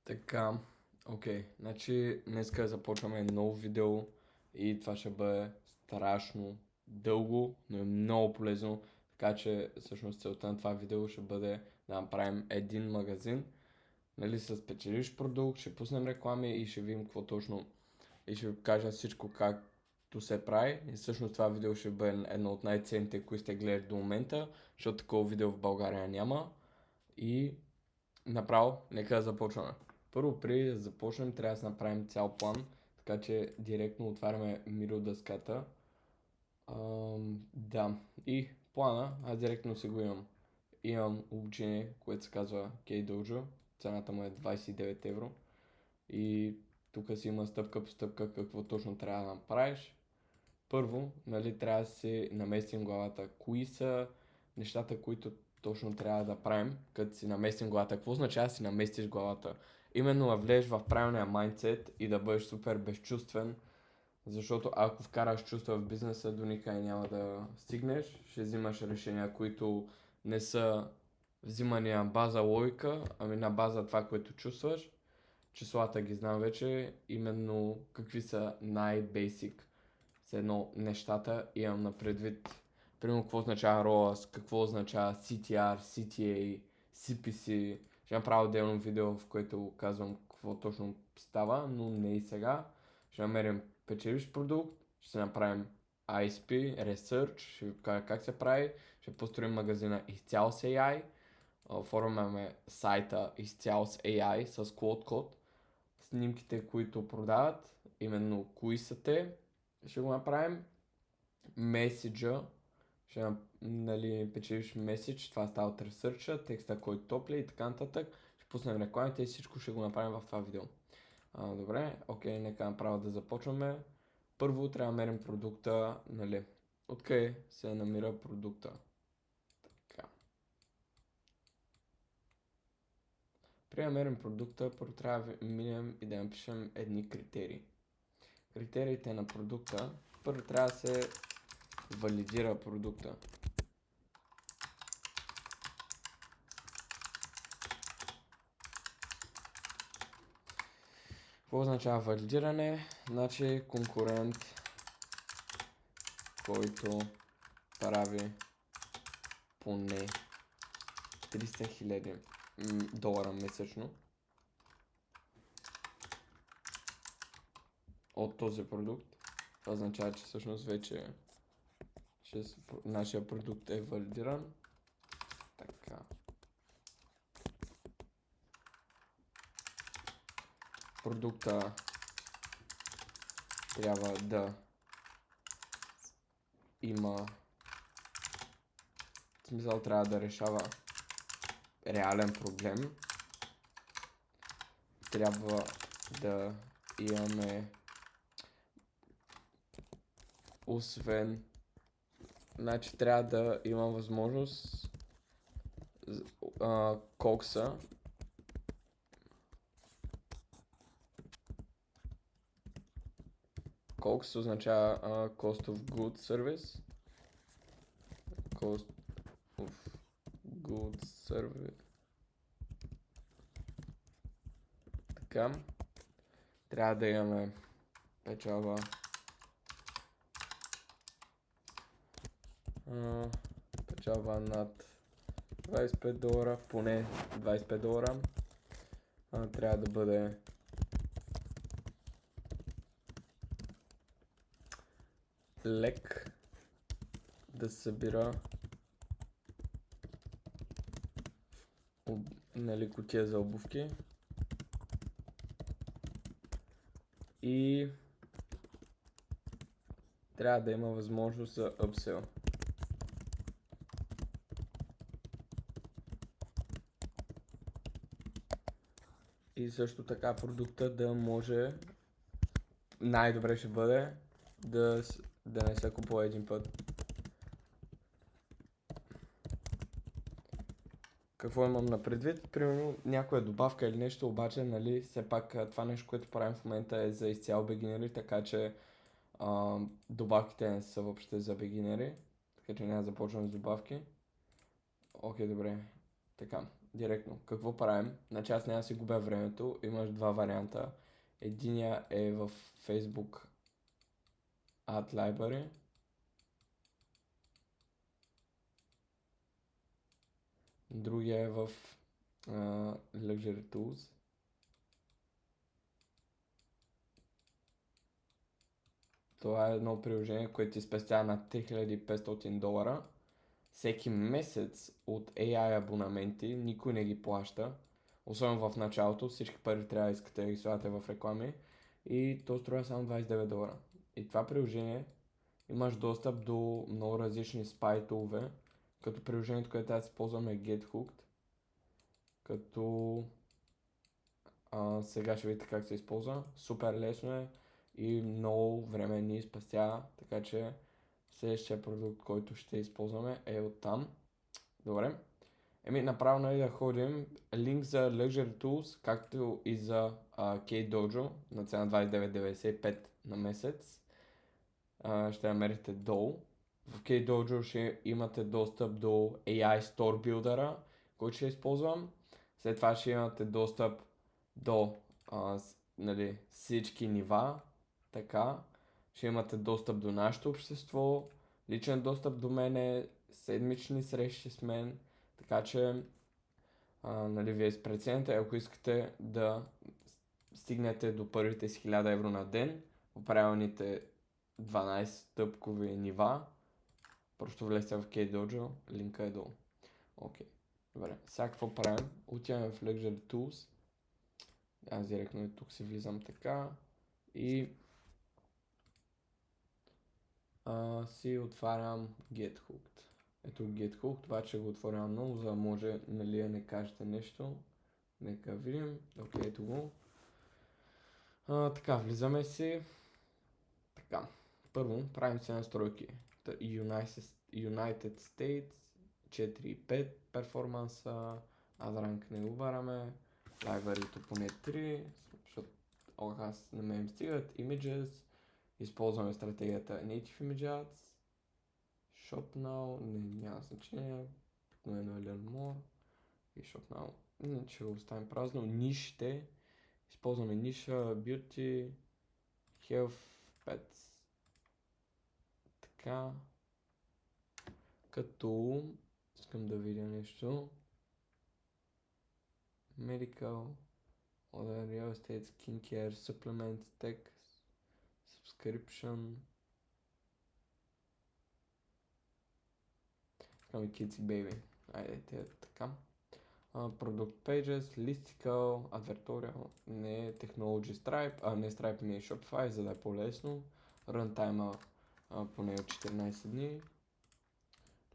Така, окей. Значи днеска започваме ново видео и това ще бъде страшно дълго, но е много полезно. Така че всъщност целта на това видео ще бъде да направим един магазин, нали, с печеливш продукт, ще пуснем реклами и ще видим какво точно и ще ви кажа всичко както се прави. И всъщност това видео ще бъде едно от най-ценните, които сте гледали до момента, защото такова видео в България няма. И направо, нека да започваме. Първо, преди да започнем, трябва да си направим цял план, така че директно отваряме Miro дъската. Да, и плана, аз директно си го имам. Имам обучение, което се казва K-Dojo, цената му е 29 евро. И тук си има стъпка по стъпка какво точно трябва да направиш. Първо, нали, трябва да си наместим главата. Кои са нещата, които точно трябва да правим, като си наместим главата? Какво означава да си наместиш главата? Именно да влезеш в правилния майндсет и да бъдеш супер безчувствен, защото ако вкараш чувства в бизнеса, до никъде няма да стигнеш. Ще взимаш решения, които не са взимания на база логика, ами на база това, което чувстваш. Числата ги знам вече, именно какви са най-бейсик с едно нещата, имам на предвид, примерно какво означава ROAS, какво означава CTR, CTA, CPC. Ще направя отделно видео, в което казвам какво точно става, но не и сега. Ще намерим печеливш продукт, ще направим ISP, Research, ще ви покажа как се прави, ще построим магазина изцяло с AI, оформяме сайта изцяло с AI, с Cloud Code, снимките, които продават, именно кои са те, ще го направим. Меседжа, нали, печелиш меседж, това става от ресърча, текста, който топля и така нататък. Ще пуснем рекламите и всичко ще го направим в това видео. Добре, окей, нека направо да започваме. Първо трябва да мерим продукта, нали, откъде се намира продукта. Така. Преди да мерим продукта, първо трябва да минем и да напишем едни критерии. Критериите на продукта, първо трябва да се валидира продукта. Какво означава валидиране? Значи конкурент, който прави поне 300 хиляди долара месечно от този продукт. Това означава, че всъщност вече нашия продукт е валидиран. Така. Продукта трябва да има, в смисъл трябва да решава реален проблем. Трябва да имаме освен, значи трябва да има възможност кокса COGS означава Cost of Goods Service. Cost of Goods Service. Така. Трябва да имаме печалба. Печалба над 25 долара, поне 25 долара. Трябва да бъде лек да събира, нали, кутия за обувки и трябва да има възможност за upsell. И също така продукта да може, най-добре ще бъде да не се купува един път. Какво имам на предвид? Примерно някоя добавка или нещо, обаче, нали, все пак това нещо, което правим в момента е за изцяло бегинери, така че добавките не са въобще за бегинери, така че няма да започвам с добавки. Окей, добре. Така, директно. Какво правим? Значи аз няма да си губя времето. Имаш два варианта. Единия е в Facebook Ad Library. Другия е в Luxury Tools. Това е едно приложение, което ти спестява на $3500 всеки месец от AI абонаменти, никой не ги плаща. Особено в началото, всички пари трябва да искате да ги слагате в реклами. И то струва само $29. И това приложение имаш достъп до много различни спай тулове, като приложението, което аз използвам е GetHooked, като сега ще видите как се използва. Супер лесно е и много време ни спастява, така че следващия продукт, който ще използваме е оттам. Добре. Направо да ходим. Линк за Luxury Tools, както и за K-Dojo на цена 29,95 на месец. Ще намерите долу. В K-Dojo ще имате достъп до AI Store Builder, който ще използвам. След това ще имате достъп до нали, всички нива. Така. Ще имате достъп до нашето общество, личен достъп до мене, седмични срещи с мен. Така че нали, вие прецените, ако искате да стигнете до първите си 1000 евро на ден, по правилните 12 стъпкови нива, просто влезте в K-Dojo, линка е долу. Окей. Добре, сега какво правим? Отиваме в Luxury Tools. Аз директно и тук си влизам така и си отварям GetHooked. Ето GetHooked, обаче го отворям много, за да може нали да не кажете нещо. Нека видим. Окей, ето го. Така, влизаме си. Така, първо правим си настройки. United States 4.5 перформанса, Adrank не го бараме, library-то поне 3, защото аз на мен стигат, images, използваме стратегията Native Image Ads, Shop Now, няма значение, обикновено е Learn More и Shop Now, ще го оставим празно, нишите, използваме ниша, Beauty, Health, Pets, така, като искам да видя нещо. Medical, other real estate, skincare, supplements, tech, subscription. Искам и kids и baby. Айде, те така. Product pages, listicle, advertorial, не technology Stripe, не Stripe, не Shopify, за да е по-лесно. Runtime поне от 14 дни.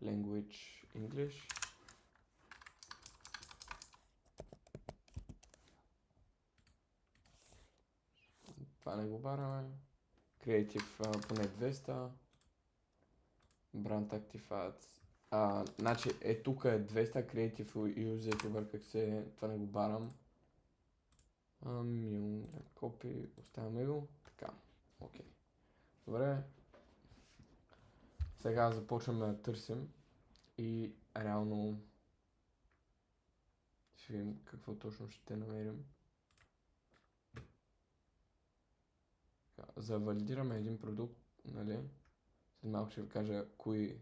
Language English. Това не го бараме. Creative поне 200. Brand Active Ads. Значи тук е 200 Creative User, обърках се, това не го барам. Копи, оставяме го. Така, окей. Добре. Сега започваме да търсим и реално ще видим какво точно ще намерим. За да валидираме един продукт, нали, след малко ще ви кажа кои,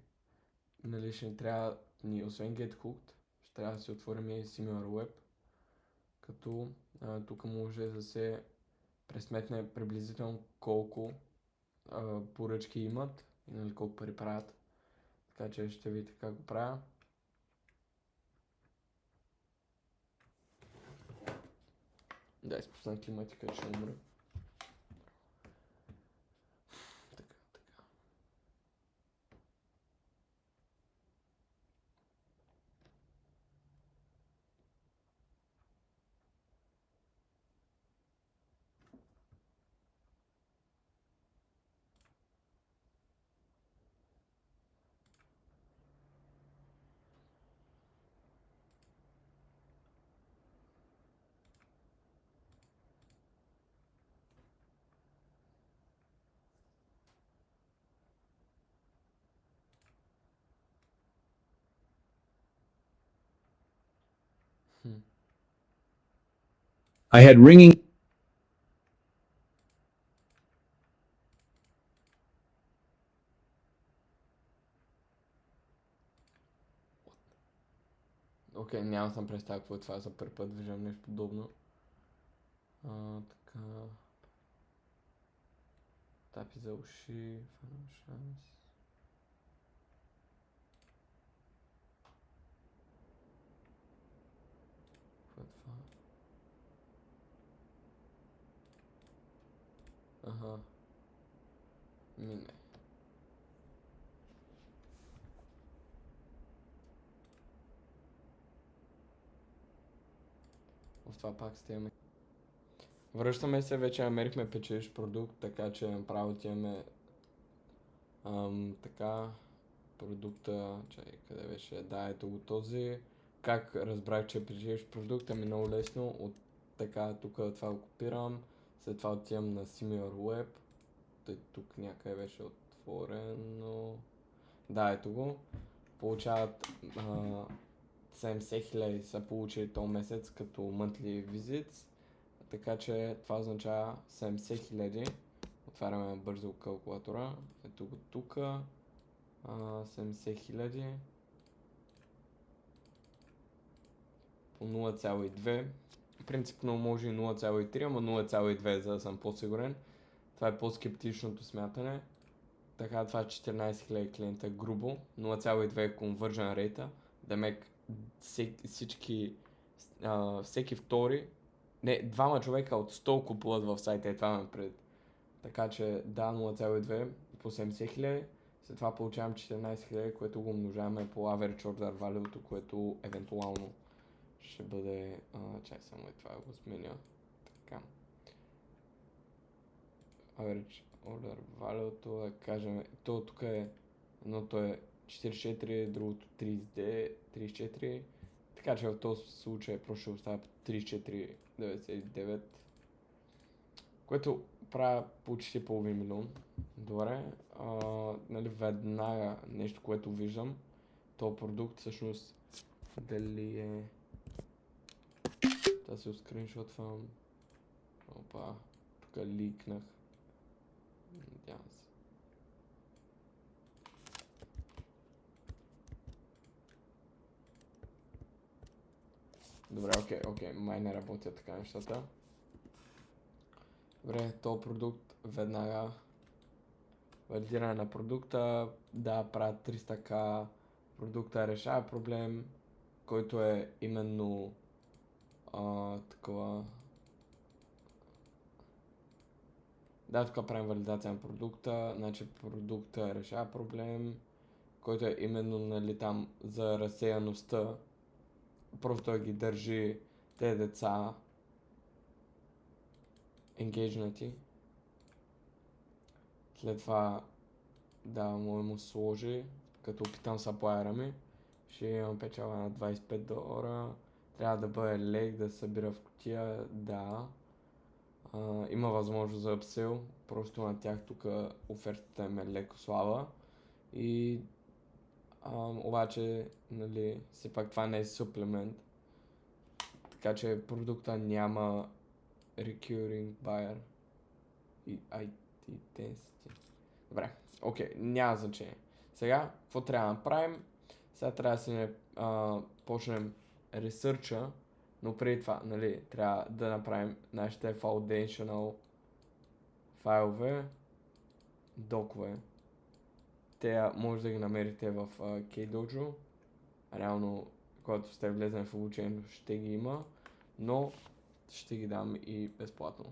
нали, ще ни трябва, освен GetHooked, ще трябва да си отворим и SimilarWeb, като тук може да се пресметне приблизително колко поръчки имат и нали, колко пари правят. Така че ще видите как го правя. Да, изпусна климатика, ще умра. Така, така. I had ringing. Окей, няма съм представя какво е това, за първи път виждам нещо подобно. Така. Тапи за уши, Final Chance. Какво е това? Аха. Не. В това пак стигаме. Връщаме се, вече намерихме печеш продукт, така че направо отиваме така продукта, чай, къде беше? Да, ето го този. Как разбрах, че е печеш продукт? Ами много лесно. От така, тук това го копирам. След това отивам на SimilarWeb. Тук някъде беше отворено. Да, ето го. Получават 70 000 са получили този месец като monthly visits. Така че това означава 70 000. Отваряме бързо калкулатора. Ето го тук. 70 000 по 0,2. Принципно може и 0,3, ама 0,2, за да съм по-сигурен. Това е по-скептичното смятане. Така, това е 14 000 клиента грубо. 0,2 е conversion rate. Демек всеки втори, не, двама човека от 100 купуват в сайта, това ме пред. Така че да, 0,2 по 70 000. След това получавам 14 000, което го умножаваме по average order value, което евентуално ще бъде... чай само и това го сменя. Така. Average order value, да кажем, то тук е, едното е 44, другото 34. Така че в този случай просто ще остава 34,99, което правя почти половин милион. Добре, нали, веднага нещо, което виждам, този продукт всъщност дали е... Да се скриншотвам. Опа, тук ликнах. Надявам се. Добре, окей, май не работят така нещата. Добре, този продукт веднага валидиране на продукта, да, правят 300к, продукта решава проблем, който е именно такова. Да, тук правим валидация на продукта, значи продукта решава проблем, който е именно, нали, там за разсеяността, просто да ги държи тези деца енгейджнати. След това да му сложи, като опитам саплайера ми, ще имам печала на $25. Трябва да бъде лек, да събира в кутия, да. Има възможност за апсел, просто на тях тук офертата им е леко слаба. И обаче, нали, все пак това не е суплемент. Така че продукта няма recurring buyer и IT density. Добре, окей, няма значение. Сега, какво трябва да направим? Сега трябва да си почнем ресърча, но преди това, нали, трябва да направим нашите foundational файлове, докове. Те може да ги намерите в Kdojo. Реално, когато сте влезен в обучението, ще ги има, но ще ги дам и безплатно.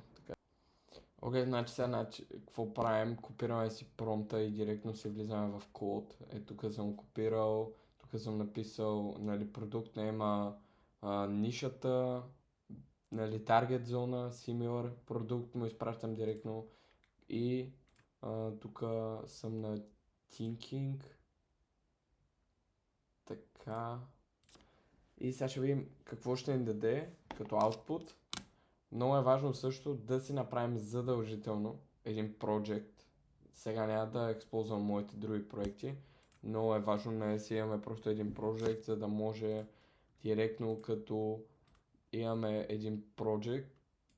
Окей, значи сега, какво правим? Копираме си промпта и директно си влизаме в код. Тук съм копирал, тук съм написал, нали, продукт нема, нишата, нали, таргет зона, similar, продукт му изпращам директно и тук съм на thinking. Така. И сега ще видим какво ще ни даде като output. Много е важно също да си направим задължително един project. Сега няма да използвам моите други проекти. Много е важно да си имаме просто един project, за да може директно като имаме един project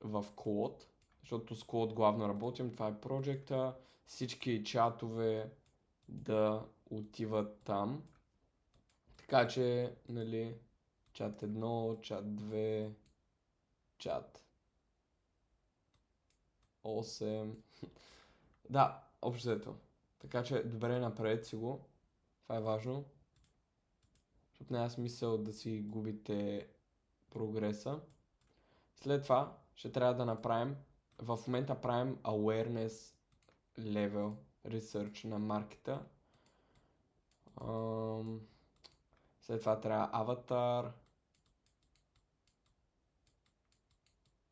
в Claude, защото с Claude главно работим, това е проекта, всички чатове да отиват там. Така че, нали, чат 1, чат 2, чат 8. Да, общо взето. Така че, добре, направете си го. Това е важно. Защото няма смисъл да си губите прогреса. След това ще трябва да направим, в момента правим awareness level research на маркета. След това трябва аватар.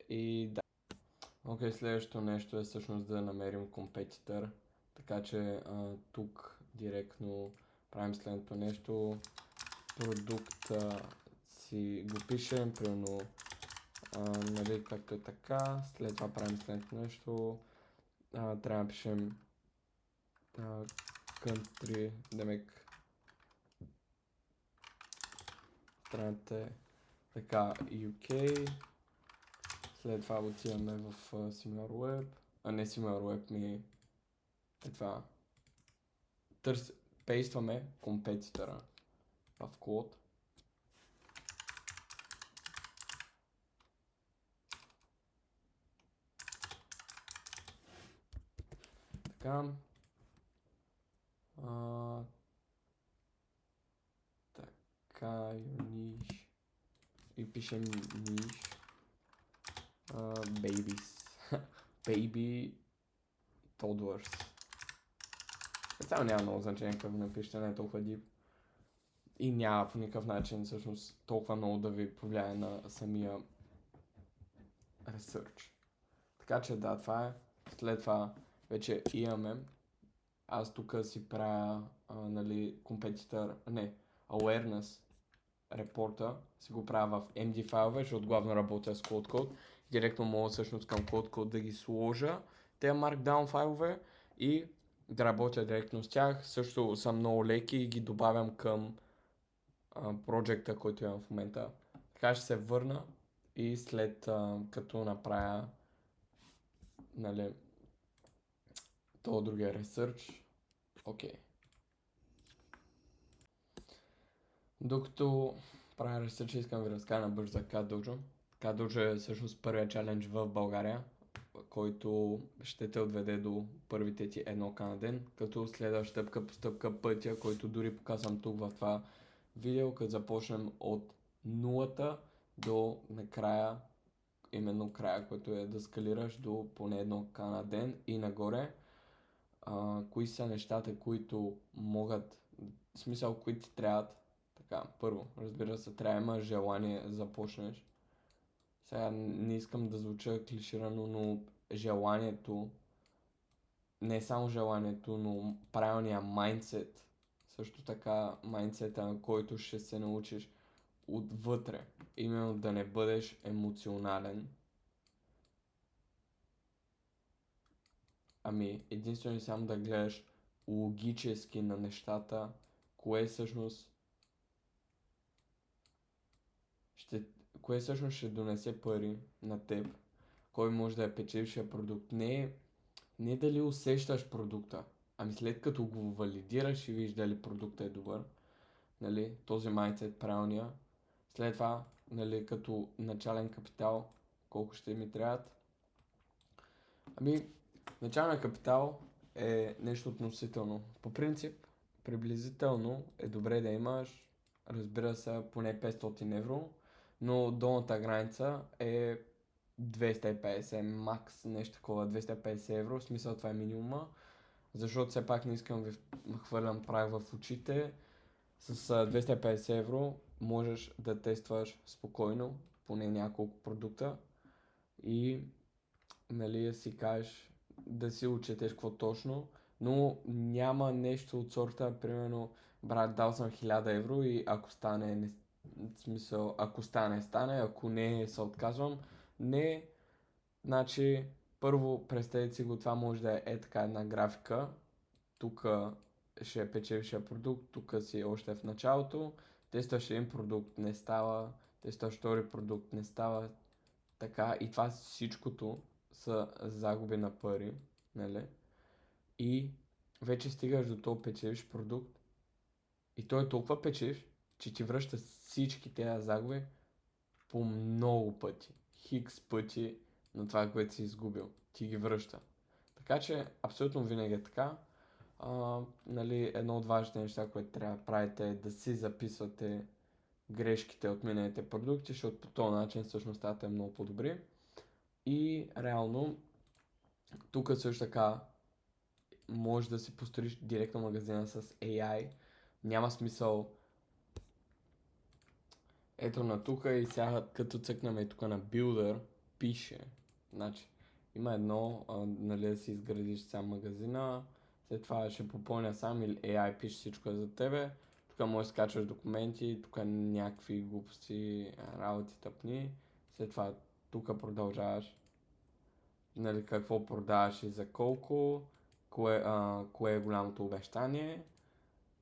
И да. Окей, следващото нещо е всъщност да намерим компетитър. Така че тук директно правим следното нещо. Продукта си го пишем, примерно, нали, както е така. След това правим следното нещо. Трябва да пишем country, демек страната е така UK. След това отиваме в SimilarWeb. Не SimilarWeb, ми е това. Пействаме компетитора в Claude. Така. Така, niche. И пишем niche. Babies. Baby toddlers. Само няма много значение какво напишете, не е толкова deep. И няма по никакъв начин всъщност толкова много да ви повлияе на самия research. Така че да, това е. След това вече имаме. Аз тук си правя, нали, awareness репорта, си го правя в MD файлове, защото главно работя с Cloud Code. Директно мога всъщност към Cloud Code да ги сложа тези Markdown файлове и да работя директно с тях. Също са много леки и ги добавям към проекта, който имам в момента. Така ще се върна и след като направя, нали, това другия research. Окей. Докато правя research, искам да ви разкажа набързо за CAD-Dojo. CAD-Dojo е всъщност първият чалендж в България, който ще те отведе до първите ти 1К на ден, като следваш стъпка по стъпка пътя, който дори показвам тук в това видео, като започнем от нулата до накрая, именно края, който е да скалираш до поне 1К на ден и нагоре. Кои са нещата, които могат, в смисъл, които ти трябват. Така, първо, разбира се, трябва да имаш желание да започнеш. Сега не искам да звуча клиширано, но желанието, не само желанието, но правилния майндсет, също така майндсета, на който ще се научиш отвътре. Именно да не бъдеш емоционален. Ами, единствено и само да гледаш логически на нещата, кое всъщност ще донесе пари на теб, кой може да е печелившия продукт. Не дали усещаш продукта, ами след като го валидираш и видиш дали продукта е добър, нали, този майндсет правилния. След това, нали, като начален капитал, колко ще ми трябват. Ами, начален капитал е нещо относително. По принцип, приблизително е добре да имаш, разбира се, поне 500 евро, но долната граница е 250, макс, нещо такова, 250 евро, в смисъл това е минимума, защото все пак не искам да ви хвърлям прах в очите. С 250 евро можеш да тестваш спокойно поне няколко продукта и, нали, да си кажеш, да си отчетеш какво точно, но няма нещо от сорта, примерно, брат, дал съм 1000 евро и ако стане, не, в смисъл, ако стане, стане, ако не, се отказвам. Не, значи, първо представете си го, това може да е така една графика, тук ще е печелившия продукт, тук си още в началото, тестваш един продукт, не става, този втори продукт не става така и това всичкото са загуби на пари, нали? И вече стигаш до този печеливш продукт и той е толкова печеливш, че ти връща всички тези загуби по много пъти. Хикс пъти на това, което си изгубил. Ти ги връща. Така че абсолютно винаги е така. Нали, едно от важните неща, което трябва да правите е да си записвате грешките от миналите продукти, защото по този начин всъщност ставате много по-добри. И реално, тук също така може да си построиш директно магазина с AI. Няма смисъл. Ето на тук и сега като цъкнем и тук на Builder, пише. Значи, има едно, нали, да си изградиш сам магазина, след това ще попълня сам или AI пише всичко за тебе. Тук можеш да скачаш документи, тук някакви глупости, работи тъпни. След това тук продължаваш, нали, какво продаваш и за колко, кое е голямото обещание,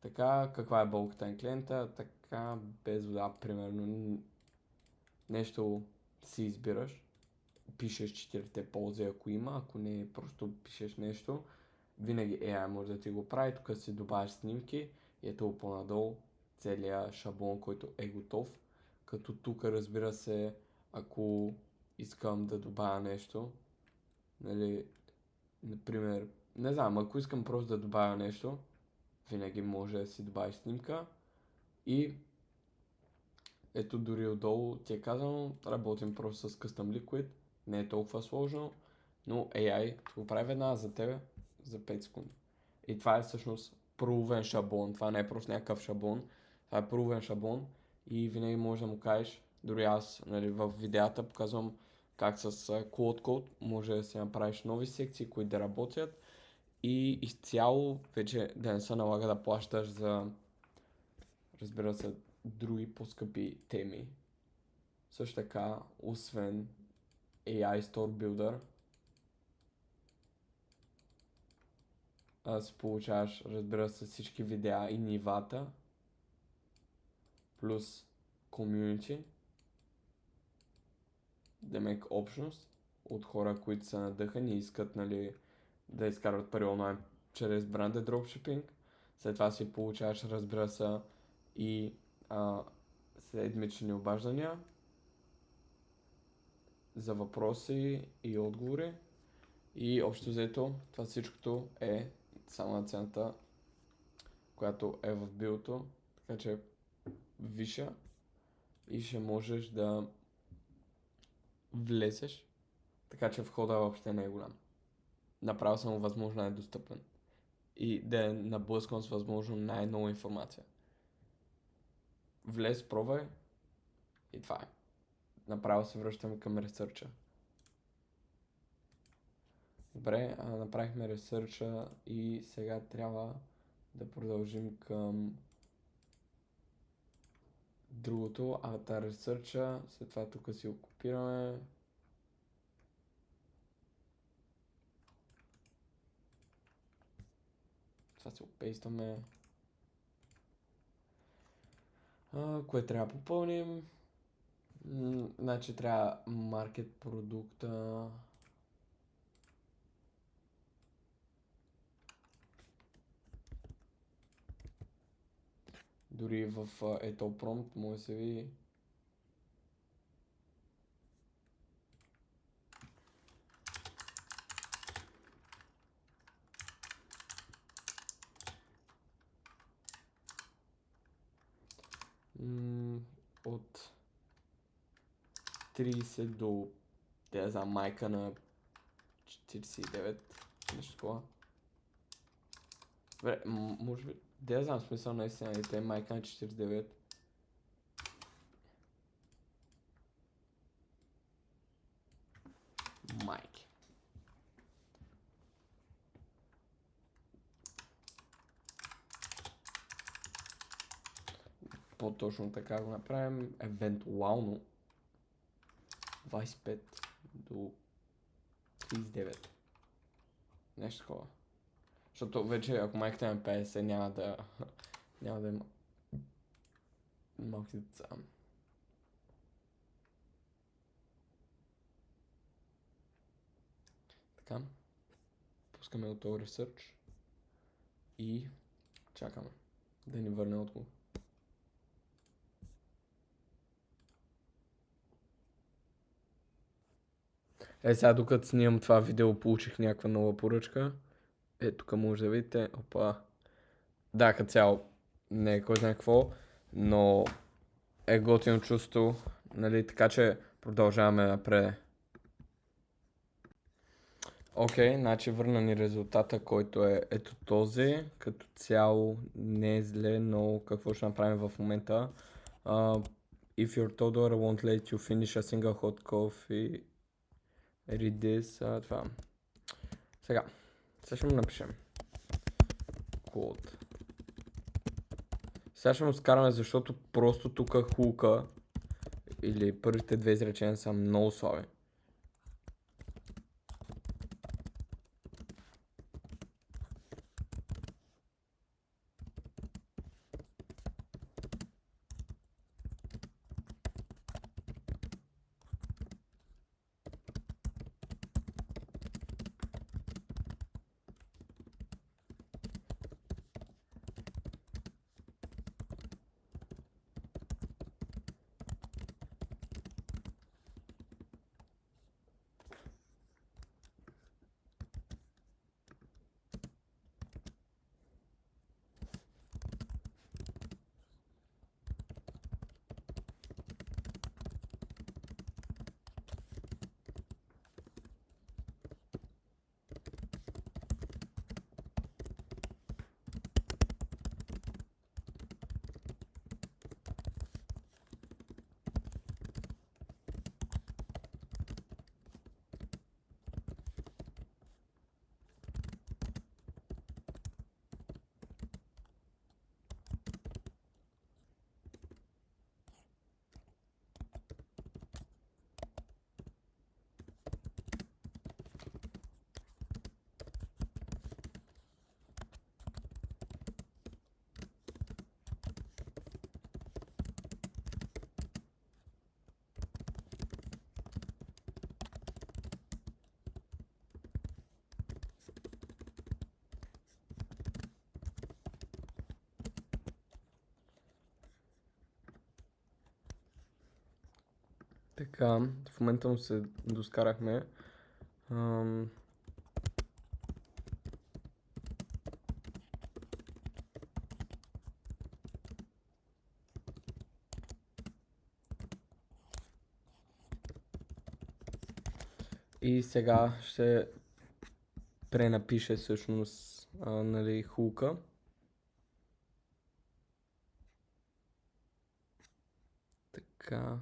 така, каква е болката на клиента, така, без вода, примерно, нещо си избираш, пишеш 4 ползи, ако има, ако не, просто пишеш нещо, винаги AI може да ти го прави, тук си добавяш снимки и ето по-надолу целият шаблон, който е готов, като тук разбира се, ако искам да добавя нещо, нали, например, не знам, ако искам просто да добавя нещо, винаги може да си добавиш снимка и ето дори отдолу ти е казано, работим просто с Custom Liquid, не е толкова сложно, но AI го прави веднага за тебе за 5 секунди. И това е всъщност proven шаблон, това не е просто някакъв шаблон, това е proven шаблон и винаги можеш да му кажеш, дори аз, нали, в видеята показвам как с Cloud Code може да си направиш нови секции, които да работят и изцяло вече да не се налага да плащаш за, разбира се, други по-скъпи теми. Също така, освен AI Store Builder, си получаваш, разбира се, всички видеа и нивата, плюс community, демек общност от хора, които са надъхани и искат, нали, да изкарват пари онлайн чрез branded dropshipping. След това си получаваш, разбира се, и седмични обаждания за въпроси и отговори. И общо взето, това всичкото е само на цената, която е в билто. Така че виша и ще можеш да влезеш. Така че входа въобще не е голям. Направо съм възможно най-достъпен. И да е наблъскан с възможно най-нова информация. Влез, пробвай и това е. Направо се връщаме към ресърча. Добре, направихме ресърча и сега трябва да продължим към другото, аватар ресърча. След това тук си го копираме. Това си го пействаме. Кое трябва да попълним? Значи трябва маркет продукта. Дори в ето prompt може да се види. От 30 до за майка на 49, нещо такова. Добре, може би, да знам смисъл наистина, и те майка на 49. Майки. По-точно така го направим, евентуално 25 до 39. Нещо такова. Защото вече ако майката е 50 няма да има малки деца. Така. Пускаме Auto Research. И чакаме да ни върне отговор. Сега докато снимам това видео получих някаква нова поръчка. Тук може да видите. Опа. Да, като цяло не е кой знае какво, но е готино чувство, нали, така че продължаваме напред. Окей, значи върна ни резултата, който е ето този. Като цяло не е зле, но какво ще направим в момента? If your Todor won't let you finish a single hot coffee, read this. Това. Сега ще му напишем. Код. Сега ще му скараме, защото просто тук хука или първите две изречения са много слаби. Така, в момента му се доскарахме. И сега ще пренапише всъщност нали, хука. Така.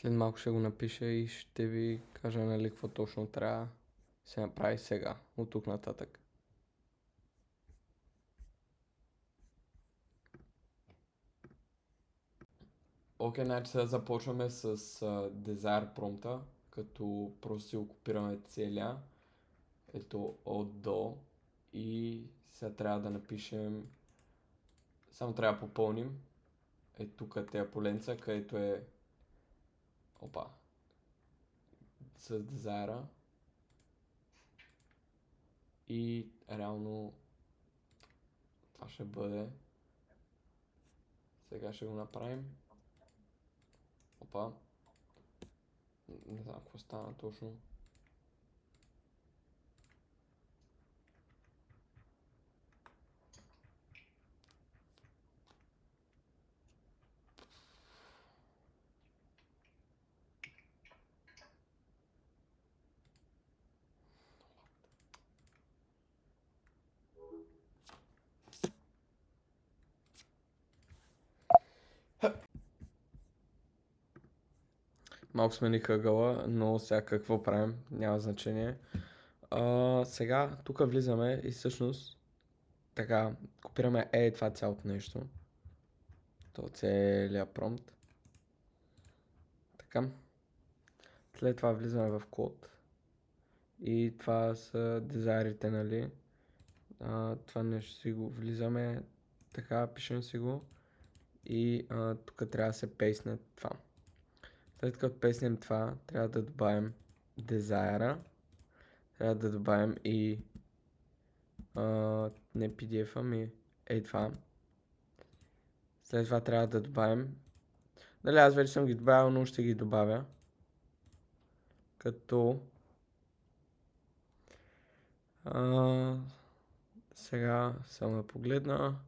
След малко ще го напиша и ще ви кажа нали какво точно трябва да се направи сега, от тук нататък. Окей, значи сега започваме с Desire промпта, като просто си го копираме целия. Ето от до. И сега трябва да напишем. Само трябва да попълним. Тук тези поленца, където е. Опа. С Desire. И реално това ще бъде. Сега ще го направим. Опа. Не знам какво стана точно. малко смених ъгъла, но сега какво правим, няма значение. Сега тук влизаме и всъщност така копираме това цялото нещо. То целият промпт. Така. След това влизаме в код. И това са дизайрите, нали? Това нещо си го влизаме, така пишем си го. И тук трябва да се пейсне това. След като песнем това, трябва да добавим дизайра. Трябва да добавим и не PDF-а ми, това. След това трябва да добавим. Дали аз вече съм ги добавил, но ще ги добавя. Като сега само да погледна.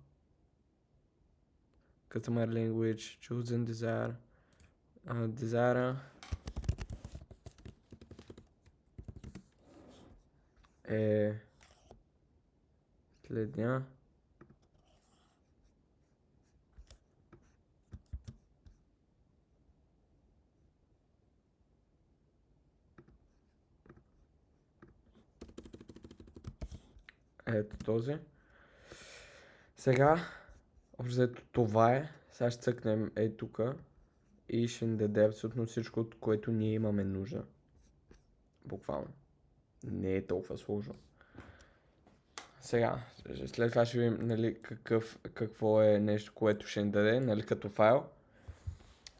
Customer language, chosen desire. Desire е следния. Ето този. Сега, общо това е. Сега ще цъкнем тук и ще ни даде абсолютно всичко, от което ние имаме нужда. Буквално. Не е толкова сложно. Сега, след това ще видим, нали, какво е нещо, което ще ни даде, нали, като файл,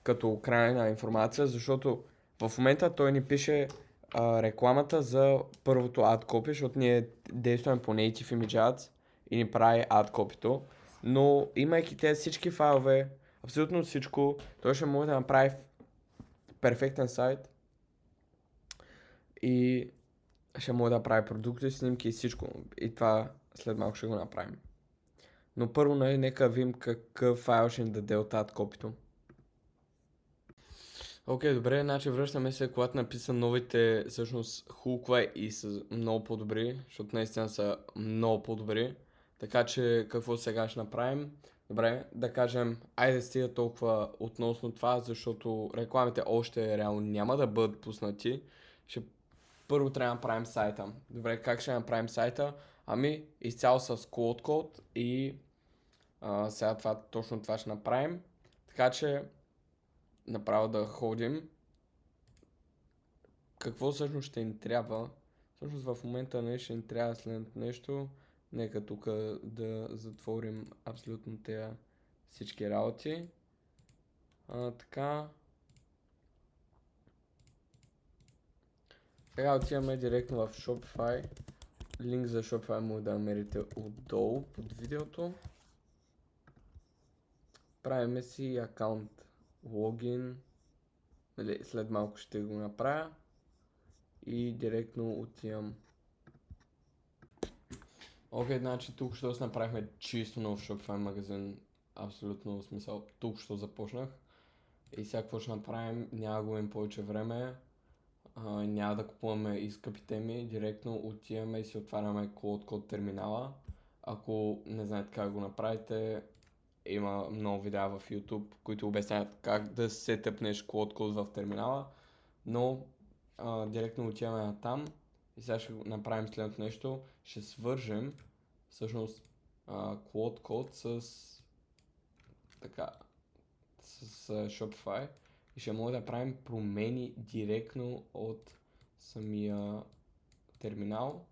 като крайна информация, защото в момента той ни пише рекламата за първото ad copy, защото ние действаме по Native Image Ads и ни прави ad copy-то, но имайки тези всички файлове, абсолютно всичко, той ще може да направи перфектен сайт и ще може да прави продукти, снимки и всичко. И това след малко ще го направим. Но първо, нали, нека видим какъв файл ще ни даде от ad copy-то. Окей, добре, значи връщаме се, когато написа новите, всъщност хуква и са много по-добри, защото наистина са много по-добри. Така че какво сега ще направим? Добре, да кажем, айде стига толкова относно това, защото рекламите още реално няма да бъдат пуснати. Първо трябва да направим сайта. Добре, как ще направим сайта? Ами, изцяло с Cloud Code и сега точно това ще направим. Така че направо да ходим. Какво всъщност ще ни трябва? Всъщност в момента не ще ни трябва след нещо. Нека тук да затворим абсолютно тези всички работи. Така. Сега отиваме директно в Shopify. Линк за Shopify може да намерите отдолу под видеото. Правиме си акаунт, логин. След малко ще го направя. И директно отивам. Окей, значи тук що направихме чисто нов Shopify магазин. Абсолютно смисъл. Тук що започнах. И сега какво ще направим? Няма да губим повече време. Няма да купуваме и скъпи теми. Директно отиваме и си отваряме Cloud Code терминала. Ако не знаете как го направите, има много видеа в YouTube, които обясняват как да сетъпнеш Cloud Code в терминала. Но директно отиваме на там и сега ще направим следното нещо. Ще свържем всъщност Cloud Code с Shopify и ще може да правим промени директно от самия терминал.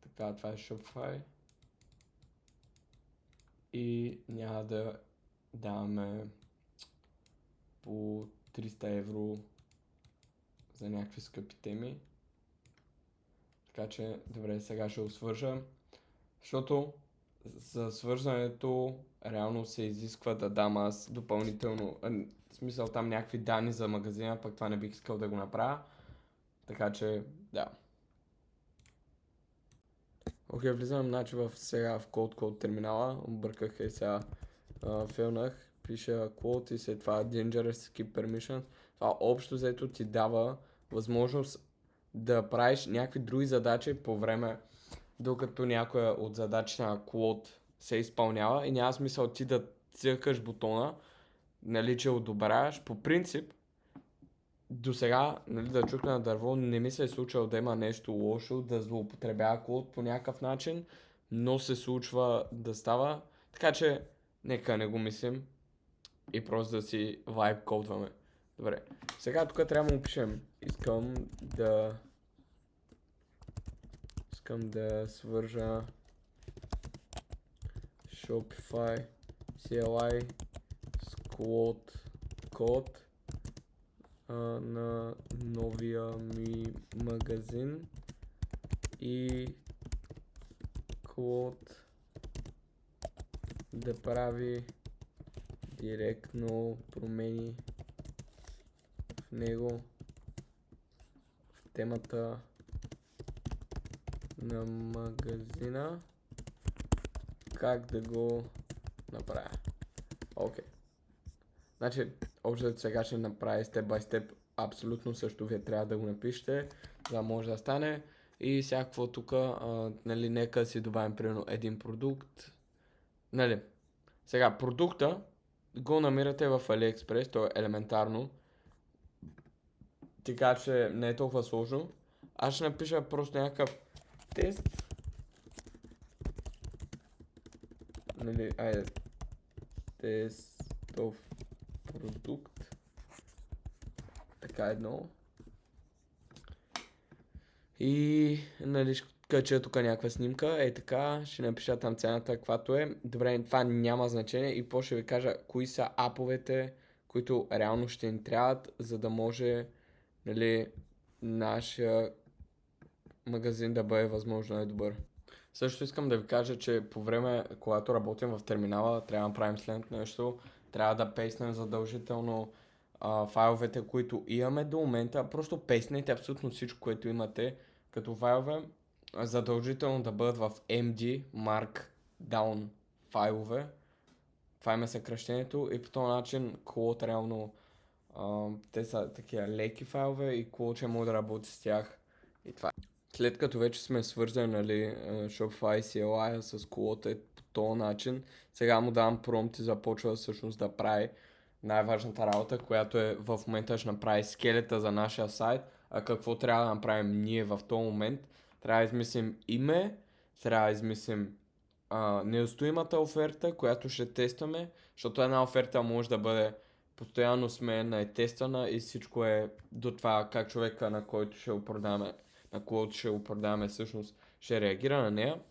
Така, това е Shopify. И няма да даваме по 300 евро за някакви скъпи теми. Така че, добре, сега ще го свържа. Защото за свързването реално се изисква да дам аз допълнително, в смисъл там някакви данни за магазина, пък това не бих искал да го направя. Така че, да. Окей, влизам значи сега в Code терминала, обърках и сега фейлнах, пиша Code и след това Dangerous Skip Permissions. Това общо взето ти дава възможност да правиш някакви други задачи по време, докато някоя от задачите на Cloud се изпълнява и няма смисъл ти да цъкаш бутона, нали, че одобряваш, по принцип, до сега, нали, да чукна на дърво, не ми се е случило да има нещо лошо, да злоупотребява код по някакъв начин, но се случва да става, така че нека не го мислим и просто да си вайб кодваме. Добре, сега тук трябва да му пишем, искам да свържа Shopify CLI с код на новия ми магазин и код да прави директно промени в него в темата на магазина, как да го направя. Окей. Значи, общо сега ще направи степ бай степ абсолютно също, вие трябва да го напишете, за да може да стане. И всякакво тук, нали, нека си добавим примерно един продукт. Нали, сега продукта го намирате в AliExpress, то е елементарно. Така че не е толкова сложно. Аз ще напиша просто някакъв тест. Нали, айде. Тестов продукт. Така едно. И, нали, ще кача тук някаква снимка. Е така, ще напиша там цената, каквато е. Добре, това няма значение. И после ще ви кажа кои са аповете, които реално ще ни трябват, за да може, нали, нашия магазин да бъде възможно най-добър. Също искам да ви кажа, че по време, когато работим в терминала, трябва да правим следното нещо. Трябва да пейснем задължително файловете, които имаме до момента. Просто пейснете абсолютно всичко, което имате като файлове. Задължително да бъдат в MD, Markdown файлове. Това има съкръщението и по този начин Клод реално те са такива леки файлове и Клод ще може да работи с тях и това. След като вече сме свързани, нали, Shopify CLI с колата по този начин, сега му давам промпт и започва всъщност да прави най-важната работа, която е в момента ще направи скелета за нашия сайт. А какво трябва да направим ние в този момент? Трябва да измислим име, трябва да измислим неустоимата оферта, която ще тестваме, защото една оферта може да бъде постоянно сменена и тествана и всичко е до това как човека, на който ще продаваме, на когото ще го продаваме всъщност, ще реагира на нея.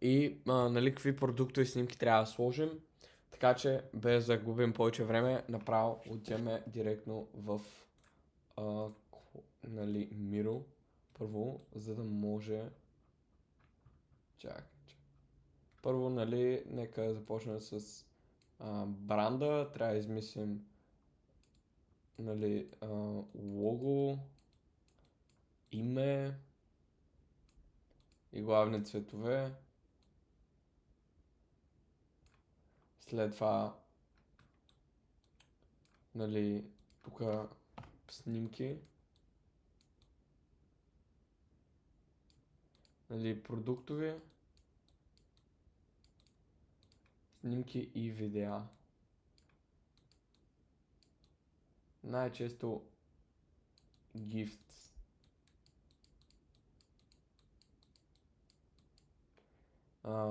И нали, какви продуктови снимки трябва да сложим. Така че, без да губим повече време, направо отиваме директно в нали, Miro първо, за да може... Чакай. Първо, нали, нека започнем с бранда. Трябва да измислим, нали, лого, име и главни цветове. След това, нали, тук снимки. Нали, продуктови. Снимки и видеа. Най-често gifts.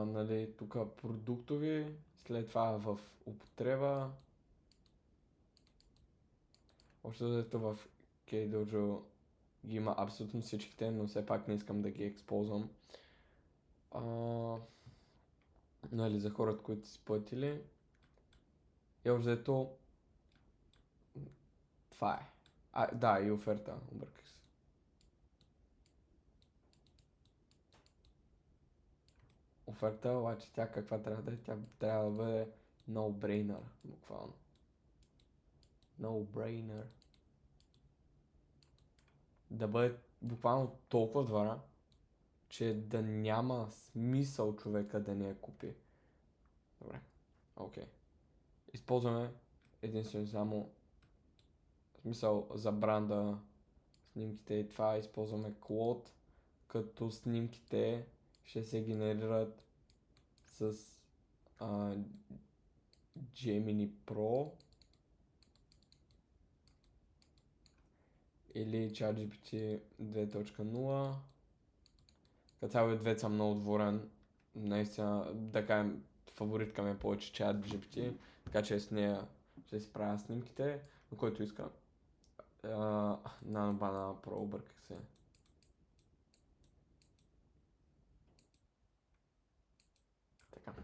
Нали, тук продуктови, след това в употреба. Общо взето в Kdojo ги има абсолютно всичките, но все пак не искам да ги използвам. Нали, за хората, които си платили. И общо взето това е. Да, и оферта, обърках се. Оферта, обаче тя каква трябва да е? Тя трябва да бъде no-brainer, буквално. No-brainer. Да бъде буквално толкова двора, че да няма смисъл човека да не я купи. Добре, окей. Използваме единствено само смисъл за бранда, снимките и това. Използваме Claude, като снимките ще се генерират с Gemini Pro или ChatGPT 2.0. Като цяло и двете съм много отворен. Наистина, да кажем, фаворитка ми е повече ChatGPT, така че с нея ще си правя снимките, на който иска. Nano Banana Pro, обърках се. Така.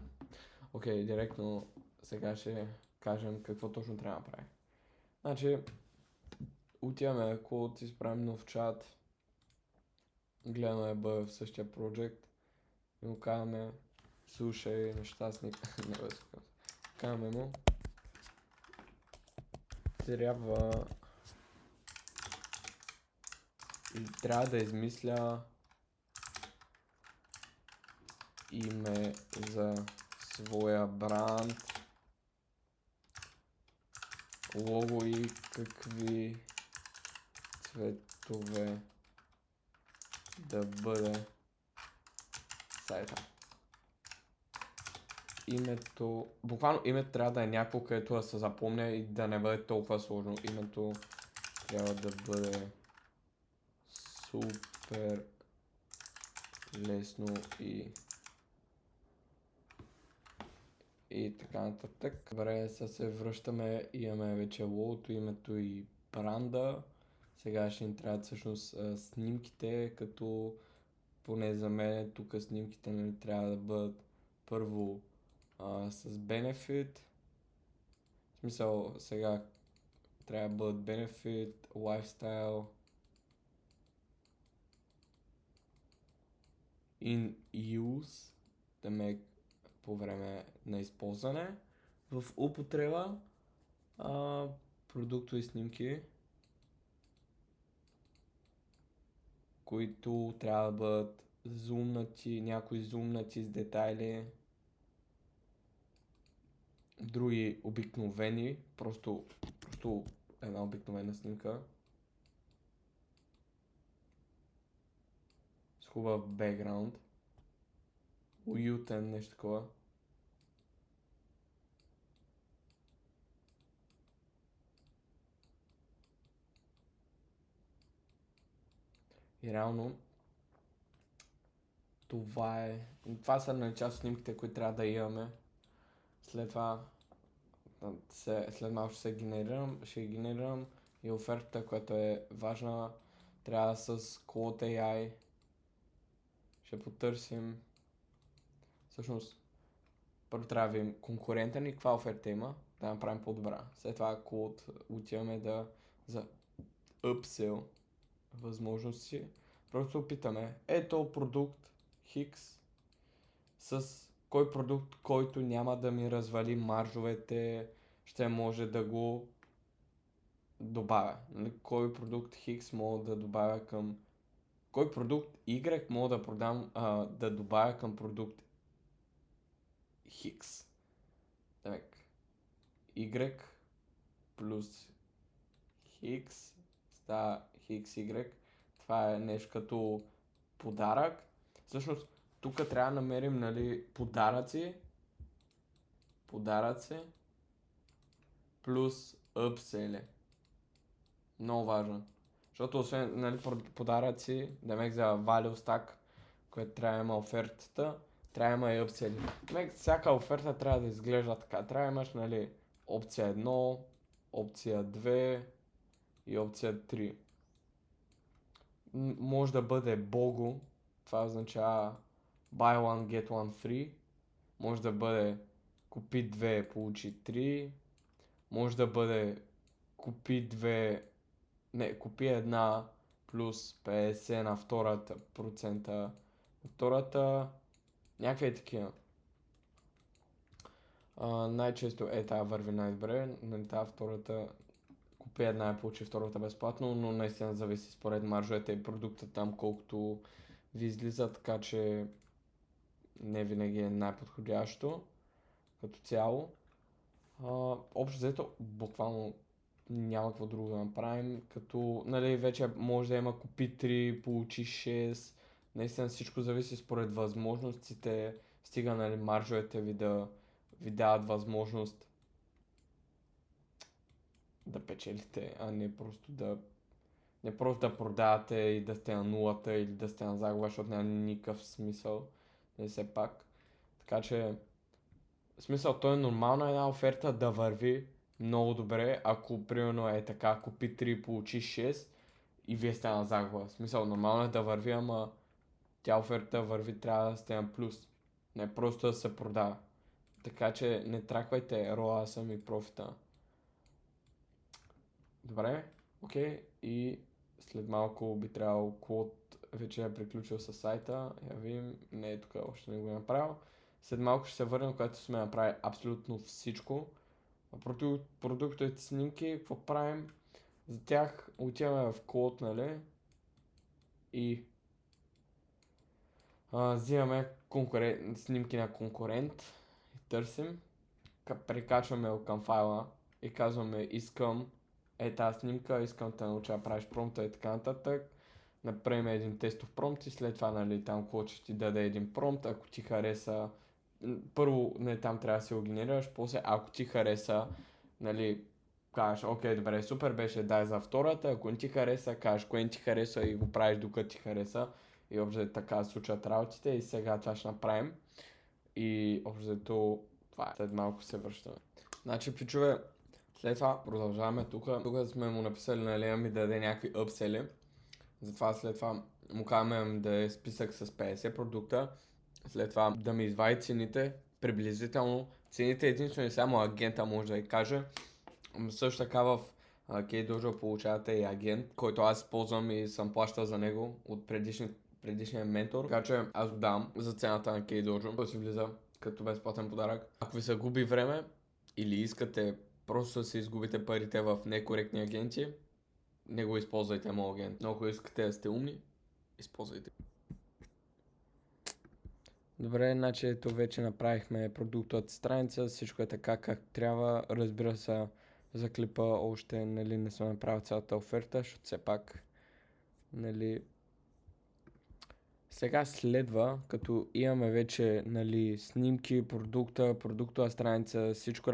Окей, директно сега ще кажем какво точно трябва да прави. Значи, отиваме, ако ти изправим нов чат, гледаме бъде в същия проект и му казваме, слушай, нещастник, не бе, казваме му, трябва да измисля име за своя бранд, лого и какви цветове да бъде сайта. Името, буквално името трябва да е някакво, където да се запомня и да не бъде толкова сложно. Името трябва да бъде супер лесно и така нататък. Добре, сега се връщаме, имаме вече логото, името и бранда. Сега ще ни трябват всъщност снимките, като поне за мен тук снимките нали, трябва да бъдат първо с бенефит. В смисъл сега трябва да бъдат бенефит, лайфстайл, in use, да ме по време на използване, в употреба, продуктови снимки, които трябва да бъдат зумнати, някои зумнати с детайли, други обикновени, просто една обикновена снимка с хубав бекграунд, уютен, нещо такова. И реално това са на част от снимките, които трябва да имаме. След това след малко ще генерирам и офертата, която е важна, трябва с Claude AI. Ще потърсим. Всъщност, първо трябва да видим конкурентен и каква оферта има, да направим по-добра. След това Claude отиваме за upsell възможности. Просто опитаме. Ето продукт Хикс с кой продукт, който няма да ми развали маржовете, ще може да го добавя. Кой продукт Хикс мога да добавя към... Кой продукт Y мога да продам, да добавя към продукт Хикс. Так. Y плюс Хикс става Хикс Y. Това е нещо като подарък. Всъщност, тук трябва да намерим, нали, подаръци плюс upsell. Много важно. Защото освен, нали, подаръци, демек за value stack, което трябва да има офертата, трябва да има и upsell. Демек всяка оферта трябва да изглежда така. Трябва да имаш, нали, опция 1, опция 2 и опция 3. Може да бъде BOGO, това означава buy one get one free. Може да бъде купи 2 получи 3. Може да бъде купи една плюс 50 на втората процента на втората. Някакви е такива. Най-често тази върви най-добре. На тази втората купи една и получи втората безплатно, но наистина зависи според маржовете и продукта там колкото ви излиза, така че не винаги е най-подходящо като цяло. Общо взето, буквално няма какво друго да направим, като нали, вече може да има купи 3, получи 6, наистина всичко зависи според възможностите, стига нали, маржовете ви да ви дават възможност да печелите, а не просто да продавате и да сте на нулата или да сте на загуба, защото няма никакъв смисъл. Не все пак. Така че, в смисъл, то е нормално една оферта да върви много добре, ако примерно е така, купи 3, получи 6 и вие сте на загуба. В смисъл, нормално е да върви, ама тя оферта върви, трябва да сте на плюс. Не просто да се продава. Така че не траквайте ROAS-а ми профита. Добре, окей. И след малко би трябвало Клод вече е приключил с сайта. Я видим, не е тук, още не го е направил. След малко ще се върнем, когато сме направили абсолютно всичко. Продуктовите снимки, какво правим? За тях отиваме в Клод, нали? И взимаме снимки на конкурент и търсим. Прекачваме към файла и казваме искам тази снимка, искам да науча да правиш промпта и така нататък. Направим един тестов промпт и след това, нали, там Клод ще ти даде един промпт, ако ти хареса, първо, не, там трябва да се го генерираш, после ако ти хареса, нали, кажеш, окей, добре, супер беше, дай за втората, ако не ти хареса, кажеш кое не ти хареса и го правиш докато ти хареса и общо така се случват работите и сега това ще направим и общо това е. След малко се връщаме. Значи, пичове, след това продължаваме тук. Тук сме му написали, нали, ми да даде някакви upsell. Затова след това му казваме да е списък с 50 продукта. След това да ми извади цените, приблизително. Цените единствено и само агента може да я каже. Също така в KDojo получавате и агент, който аз използвам и съм плащал за него от предишния ментор. Така че аз го давам за цената на KDojo. Той си влиза като безплатен подарък. Ако ви се губи време или искате просто да си изгубите парите в некоректни агенти, не го използвайте моят агент. Но ако искате да сте умни, използвайте. Добре, значи ето вече направихме продуктовата страница, всичко е така как трябва. Разбира се, за клипа още, нали, не съм направил цялата оферта, защото все пак, нали, сега следва, като имаме вече, нали, снимки, продуктова страница, всичко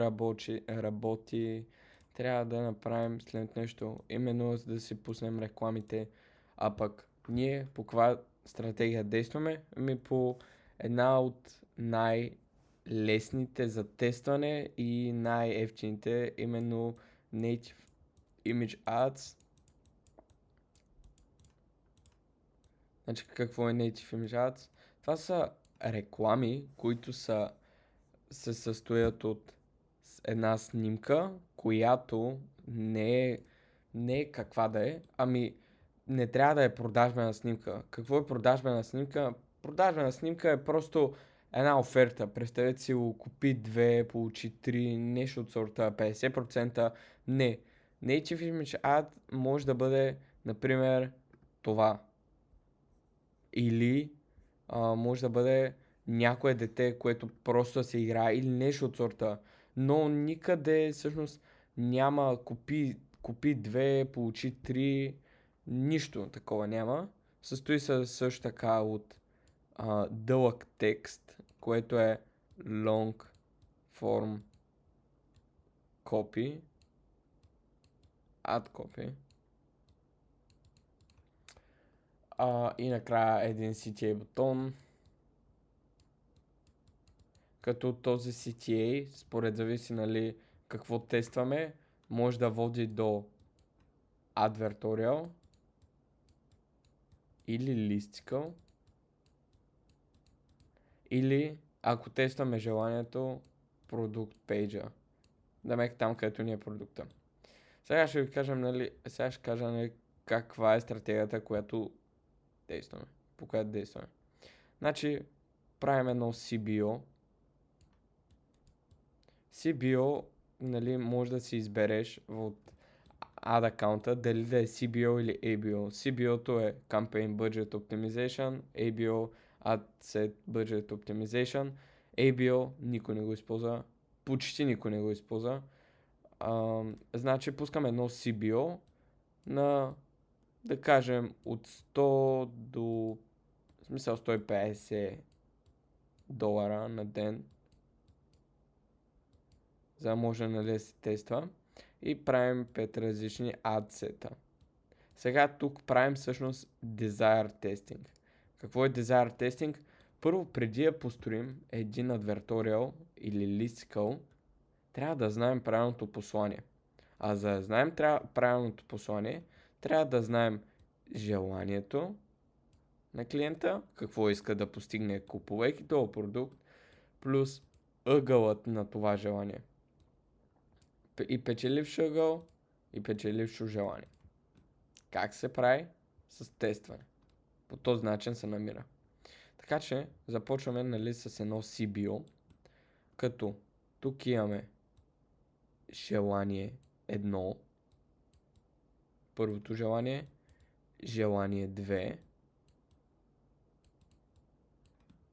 работи, трябва да направим след нещо, именно за да си пуснем рекламите, а пък ние по каква стратегия действаме? По една от най-лесните за тестване и най-ефтините, именно Native Image Ads. Значи какво е Native Image Ads? Това са реклами, които се състоят от една снимка, която не е каква да е, ами не трябва да е продажбена снимка. Какво е продажбена снимка? Продажбена снимка е просто една оферта. Представете си го, купи 2, получи 3, нещо от сорта, 50%. Не. Native Image Ad може да бъде, например, това. Или може да бъде някое дете, което просто се играе или нещо от сорта. Но никъде всъщност няма купи 2, получи 3, нищо такова няма. Състои се също така от дълъг текст, което е long form copy, ad copy. И накрая един CTA бутон. Като този CTA, според зависи, нали, какво тестваме, може да води до advertorial или listicle, или ако тестваме желанието, продукт пейджа. Дамек там, където ни е продукта. Сега ще ви кажем, нали, нали, каква е стратегията, която действаме, по която действаме. Значи, правим едно CBO. CBO, нали, може да си избереш от ad аккаунта дали да е CBO или ABO. CBO-то е Campaign Budget Optimization, ABO Ad Set Budget Optimization. ABO никой не го използва, почти никой не го използва. Значи пускаме едно CBO на, да кажем, от 100 до, в смисъл, $150 на ден, за да може, нали, да се тества. и правим 5 различни адсета. Сега тук правим всъщност Desire Testing. Какво е Desire Testing? Първо, преди да построим един advertorial или listicle, трябва да знаем правилното послание. А за да знаем правилното послание, трябва да знаем желанието на клиента, какво иска да постигне купувайки този продукт, плюс ъгълът на това желание. И печеливш ъгъл, и печелившо желание. Как се прави? С тестване. По този начин се намира. Така че започваме, нали, с едно CBO, като тук имаме желание 1, първото желание 2,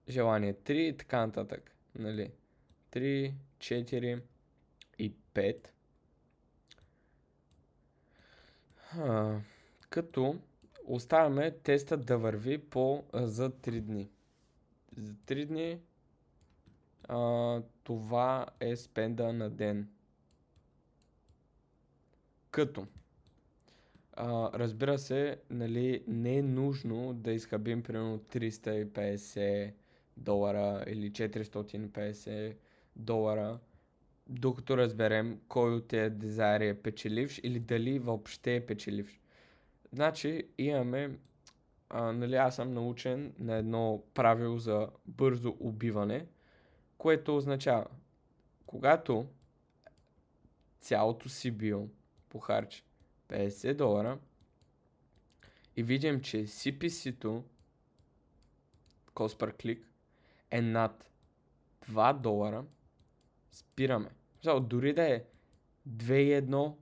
желание 3 и така нататък. Нали? 3, 4 и 5. Като оставяме теста да върви за 3 дни. За 3 дни това е спенда на ден. Като разбира се, нали, не е нужно да изхабим примерно $350 или $450, докато разберем кой от тези дизайри е печеливш или дали въобще е печеливш. Значи имаме, нали, аз съм научен на едно правило за бързо убиване, което означава, когато цялото CBO похарчи $50 и видим, че CPC-то, cost per click, е над $2, спираме. Дори да е 2:1,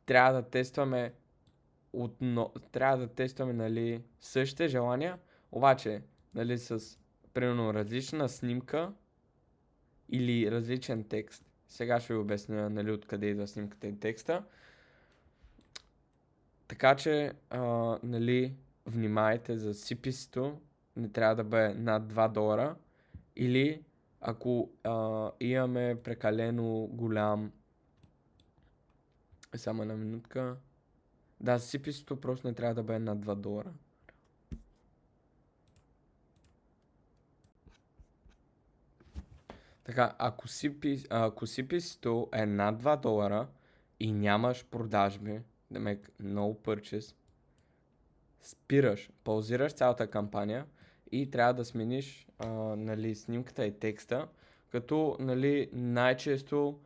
трябва да тестваме нали, същите желания, обаче, нали, с примерно различна снимка или различен текст. Сега ще ви обясня, нали, откъде идва снимката и текста. Така че, нали, внимайте за CPC-то, не трябва да бъде над $2, или ако имаме прекалено голям... Само една минутка. Да, CPC-то просто не трябва да бъде над $2. Така, ако CPC-то е над $2 и нямаш продажби, демек no purchase, спираш, паузираш цялата кампания и трябва да смениш нали, снимката и текста, като, нали, най-често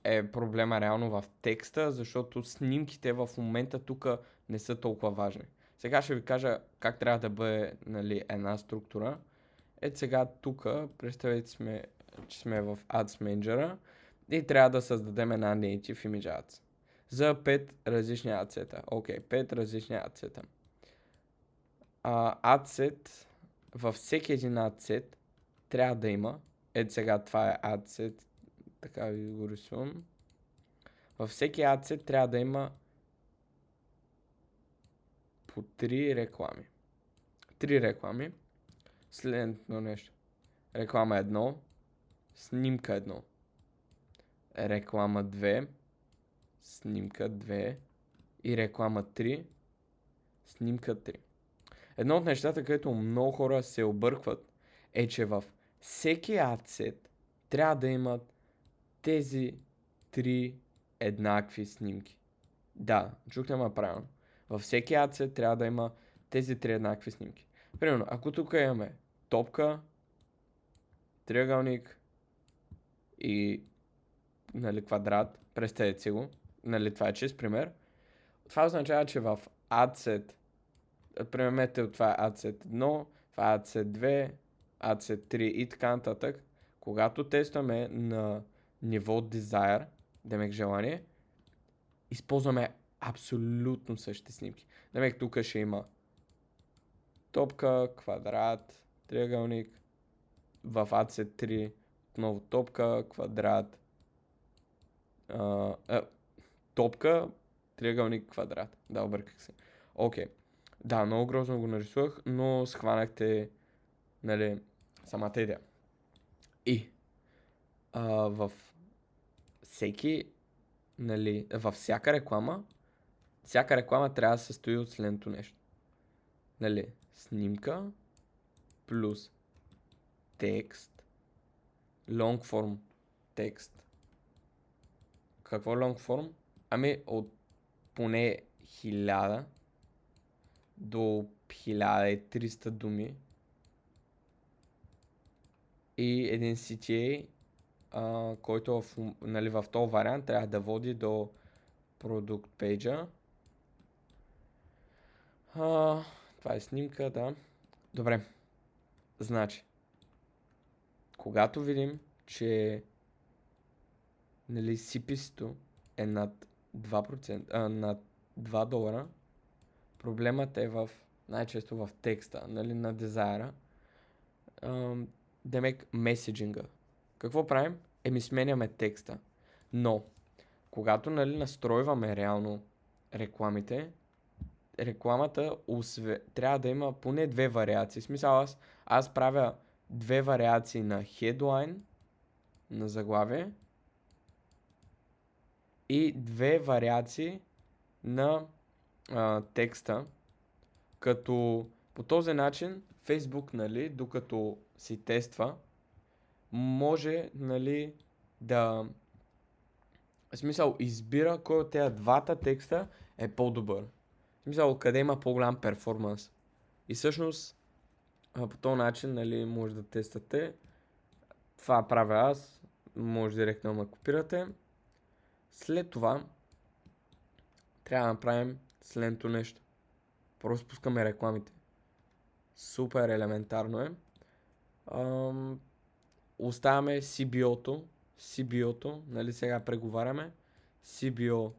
е проблема реално в текста, защото снимките в момента тук не са толкова важни. Сега ще ви кажа как трябва да бъде, нали, една структура. Ето сега тук, представете че сме в Ads Manager и трябва да създадем една Native Image Ads за 5 различни адсета. Окей, 5 различни адсета. Адсет, във всеки един адсет трябва да има, ето сега това е адсет, така ви го рисувам. Във всеки адсет трябва да има по 3 реклами. 3 реклами. Следното нещо. Реклама 1, снимка 1. Реклама 2, снимка 2 и реклама 3, снимка 3. Едно от нещата, където много хора се объркват, е, че във всеки адсет трябва да имат тези 3 еднакви снимки. Да, чухте ме правилно. Във всеки адсет трябва да има тези 3 еднакви снимки. Примерно, ако тук имаме топка, триъгълник и, нали, квадрат, представете си го, нали, това е чист пример. Това означава, че в адсет, примерете, това е адсет 1, това е адсет 2, адсет 3 и така нататък. Когато тестваме на ниво Desire, демек желание, използваме абсолютно същите снимки. Демек тук ще има топка, квадрат, триъгълник, в адсет 3 отново топка, квадрат, топка, триъгълник, квадрат. Да, обърках се. Окей. Да, много грозно го нарисувах, но схванахте, нали, самата идея. И в всеки, нали, във всяка реклама трябва да се състои от следното нещо. Нали, снимка плюс текст, long form текст. Какво е long form? Ами от поне 1000 до 1300 думи и един CTA, който нали, в този вариант трябва да води до продукт пейджа. Това е снимка, да. Добре. Значи, когато видим, че нали, CPC-то е над 2%, над $2, проблемът е най-често в текста, нали, на дизайра. Демек меседжинга. Какво правим? Сменяме текста. Но, когато нали, настройваме реално рекламите, рекламата трябва да има поне 2 вариации. В смисъл аз правя 2 вариации на headline, на заглавие, и 2 вариации на текста, като по този начин Facebook, нали, докато си тества, може, нали, в смисъл, избира кой от тези двата текста е по-добър. В смисъл, къде има по-голям перформанс. И всъщност, по този начин, нали, може да тествате. Това правя аз. Може директно да ме копирате. След това, трябва да направим следното нещо. Просто пускаме рекламите. Супер елементарно е. Оставяме CBO-то, нали сега преговаряме. CBO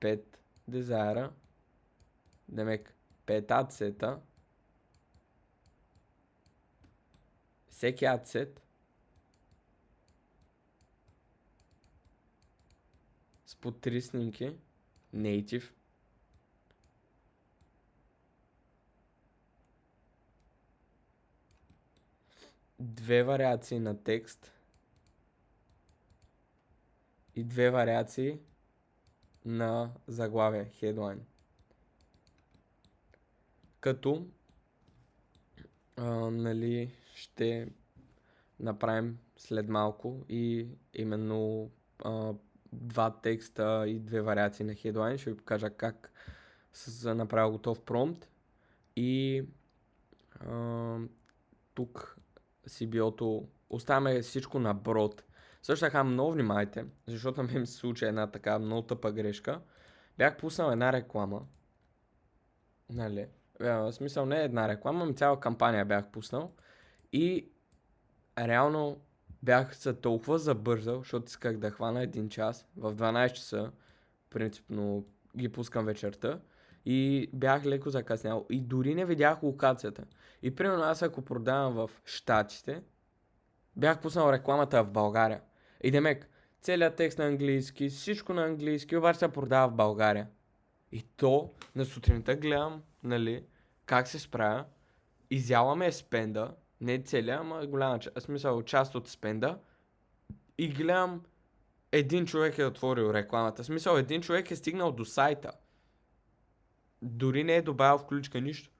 5 дизайра, демек 5 адсета, всеки адсет с по 3 снимки, native, две вариации на текст и 2 вариации на заглавие, headline. Като нали, ще направим след малко и именно 2 текста и 2 вариации на headline. Ще ви покажа как съм направил готов промпт и тук CBO-то оставяме всичко на брод. Също така много внимайте, защото на мен се случи една така много тъпа грешка. Бях пуснал една реклама. Нали? В смисъл не една реклама, ами цяла кампания бях пуснал. И реално бях се толкова забързал, защото исках да хвана 1 час. В 12 часа, принципно ги пускам вечерта. И бях леко закъснял. И дори не видях локацията. И примерно аз ако продавам в Щатите, бях пуснал рекламата в България. И демек, целият текст на английски, всичко на английски, обаче се продава в България. И то на сутринта гледам, нали, как се справя. Изяламе спенда, не целия, ама голяма част, смисъл част от спенда. И гледам, един човек е отворил рекламата. В смисъл, един човек е стигнал до сайта. Дори не е добавил в ключка нищо.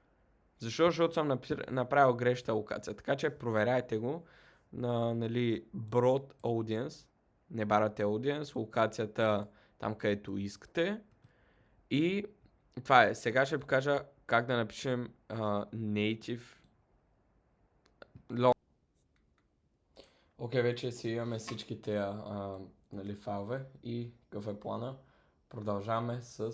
Защо? Защото съм направил грешна локация. Така че проверяйте го на, нали, Broad Audience. Не барате Audience, локацията там където искате. И това е. Сега ще покажа как да напишем native. Окей, вече си имаме всичките нали, файлове и какъв е плана. Продължаваме с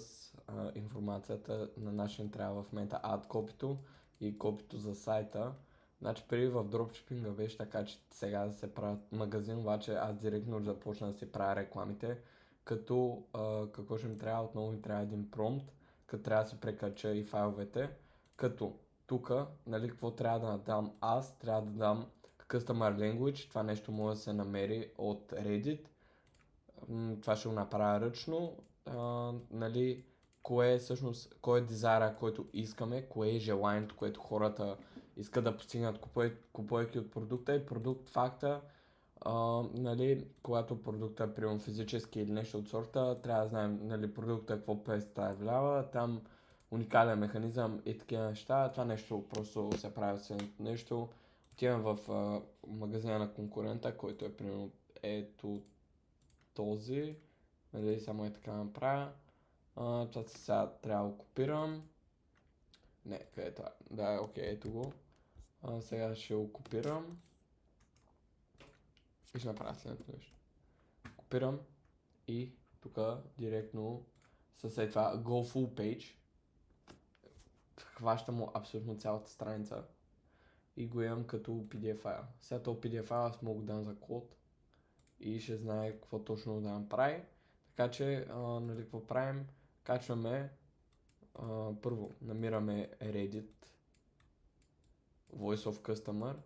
информацията на нашия трябва в момента add копито и копито за сайта. Значи преди в дропшипинга беше така, че сега да се правят магазин, обаче аз директно започна да си правя рекламите, като какво ще ми трябва, отново ми трябва един промпт, като трябва да си прекача и файловете, като тук, нали, какво трябва да дам аз, трябва да дам Customer Language, това нещо може да се намери от Reddit. Това ще го направя ръчно. Нали, кое е дизайра, който искаме, кое е желанието, което хората искат да постигнат, купувайки от продукта и продукт факта. Нали, когато продукта е примерно физически или нещо от сорта, трябва да знаем, нали, продукта какво представлява, там уникален механизъм и такива неща. Това нещо просто се прави от следното нещо. Отивам в магазина на конкурента, който е примерно ето този, нали, само е така направя. Това сега трябва да го копирам. Не, къде е това? Да, окей, ето го. Сега ще го копирам и ще направя следното нещо. Копирам и тук директно след това Go Full Page. Хващам му абсолютно цялата страница и го имам като PDF файл. Сега този PDF файл аз мога да дам за код и ще знае какво точно да направи. Така че, нали, какво правим? Качваме, първо намираме Reddit, Voice of Customer,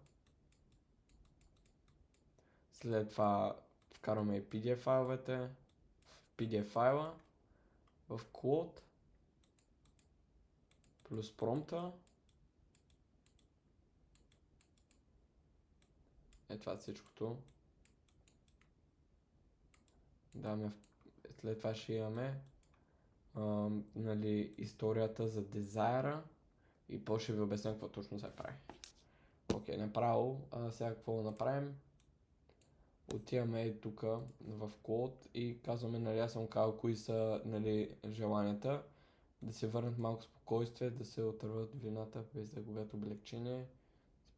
след това вкарваме PDF файловете в PDF файла, в код, плюс промпта. Е това всичкото. След това ще имаме нали, историята за дизайра и после ще ви обясня какво точно се прави. Окей, направо, сега какво да направим? Отиваме тук в код и казваме, нали, аз съм казал кои са, нали, желанията, да се върнат малко спокойствие, да се отърват вината без да губят облегчение,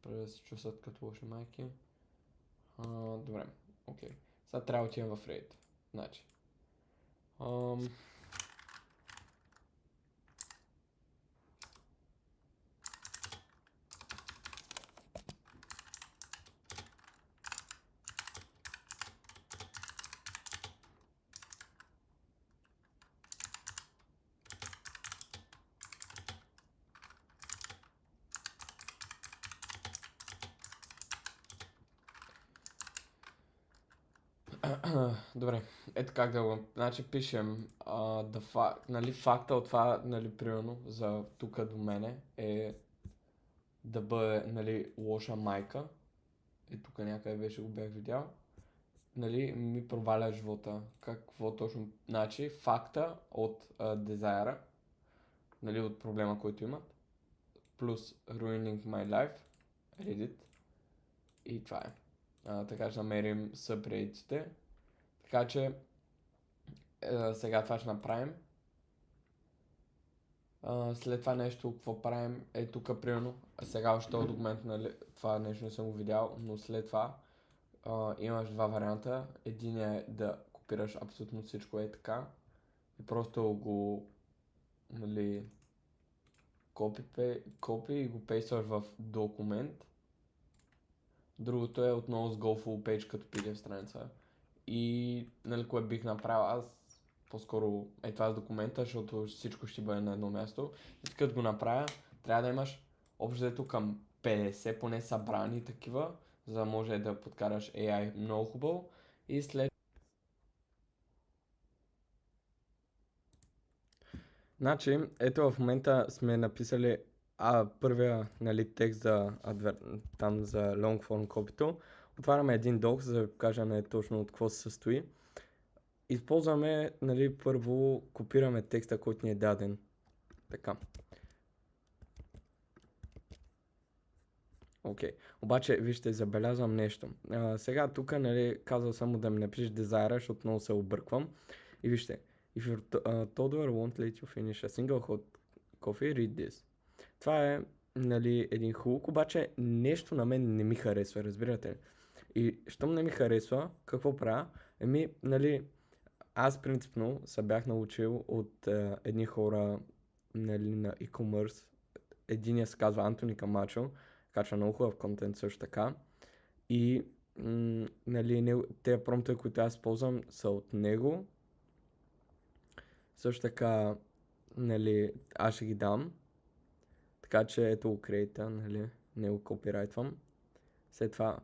да се чувстват като лоши майки. Добре, окей. Сега трябва да отидем в Reddit. Значи. Добре, ето как да го... Значи пишем, нали, факта от това, нали, примерно, за тук до мене е да бъде, нали, лоша майка. Тук някъде беше го бях видял. Нали, ми проваля живота. Какво точно? Значи, факта от дизайра, нали, от проблема, който имат, плюс Ruining My Life, Reddit, и това е. Така ще намерим subredditите. Така че, сега това ще направим. След това нещо, какво правим, е тук примерно, сега още този документ, нали, това нещо не съм го видял, но след това имаш два варианта. Единият е да копираш абсолютно всичко е така и просто го, нали, копи и го пействаш в документ. Другото е отново с Go Full Page като PDF страница. И, нали, кое бих направил аз, по-скоро е това с документа, защото всичко ще бъде на едно място. И като го направя, трябва да имаш общо взето към 50 поне събрани такива, за да може да подкараш AI много хубаво. И след... Значи, ето в момента сме написали първия, нали, текст за там за long form copy-то. Отваряме един док, за да покажем точно от какво се състои. Използваме, нали, първо копираме текста, който ни е даден. Така. Окей. Обаче, вижте, забелязвам нещо. Сега тук, нали, казал само да ми напишеш дизайра, защото много се обърквам. И вижте, if your toddler won't let you finish a single hot coffee, read this. Това е, нали, един хук, обаче нещо на мен не ми харесва, разбирате ли? И щом не ми харесва, какво правя? Нали, аз принципно се бях научил от едни хора, нали, на e-commerce. Единият се казва Антони Камачо, качва много хубав контент също така. И нали, тези промптове, които аз ползвам, са от него. Също така, нали, аз ще ги дам. Така че ето го кредита, нали, не го копирайтвам. След това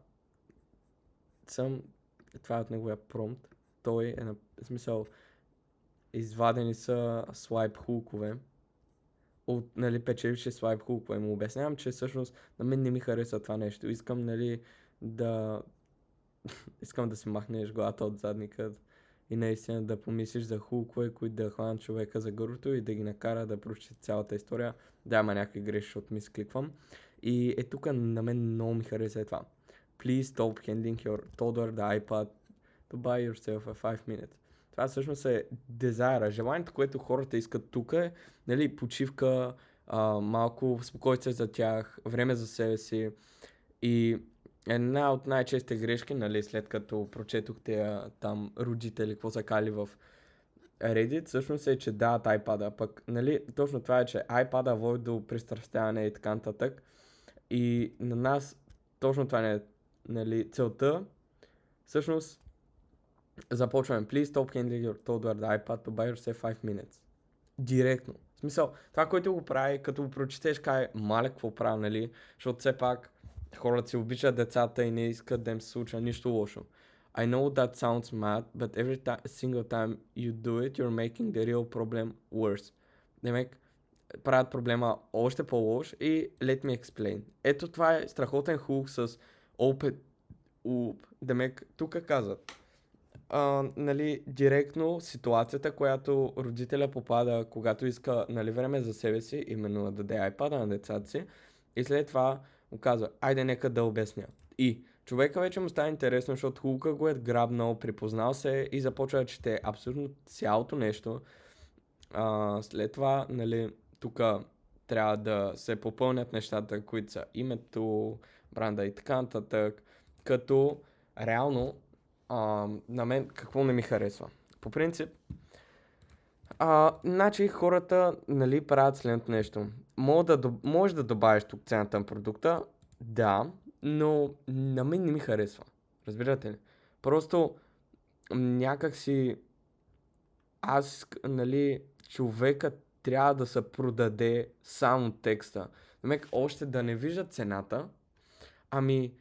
това е от неговия промпт. Той е на смисъл, извадени са слайп хукове. От, нали, печеливши слайп хукове. Му обяснявам, че всъщност на мен не ми харесва това нещо. Искам, нали, да искам да си махнеш главата от задника и наистина да помислиш за хукове, които да хванат човека за гърлото и да ги накара да прочете цялата история. Да, има някакви грешки, защото ми скликвам. И тук на мен много ми хареса това. Please stop handing your toddler the iPad to buy yourself a 5 minutes. Това всъщност е дезайра. Желанието, което хората искат тук е, нали, почивка, малко спокойствие за тях, време за себе си. И една от най-честите грешки, нали, след като прочетох тези там родители, какво са кали в Reddit, всъщност е, че дават iPad-а. Пък, нали, точно това е, че iPad-а води до пристрастяване и така нататък. И на нас точно това не е, нали, целта. Всъщност, започваме. Please stop handing your toddler the iPad to buy yourself 5 minutes. Директно. В смисъл, това, което го прави, като го прочетеш, кай, мале, какво прави, нали? Защото все пак хората си обичат децата и не искат да им се случва нищо лошо. I know that sounds mad, but every single time you do it, you're making the real problem worse. Демек, правят проблема още по-лош и let me explain. Ето това е страхотен хук с open loop. Демек, тук казват, нали, директно ситуацията, която родителя попада, когато иска, нали, време за себе си, именно да даде iPad на децата си, и след това му казва, айде нека да обясня. И човека вече му става интересно, защото Хука го е грабнал, припознал се и започва да чете абсолютно цялото нещо. След това, нали, тук трябва да се попълнят нещата, които са името, бранда и така нататък, като реално на мен какво не ми харесва. По принцип, значи хората, нали, правят следното нещо. Може да добавиш тук цената на продукта, да, но на мен не ми харесва. Разбирате ли? Просто някак си нали, човекът трябва да се продаде само текста. Намек още да не вижда цената, ами,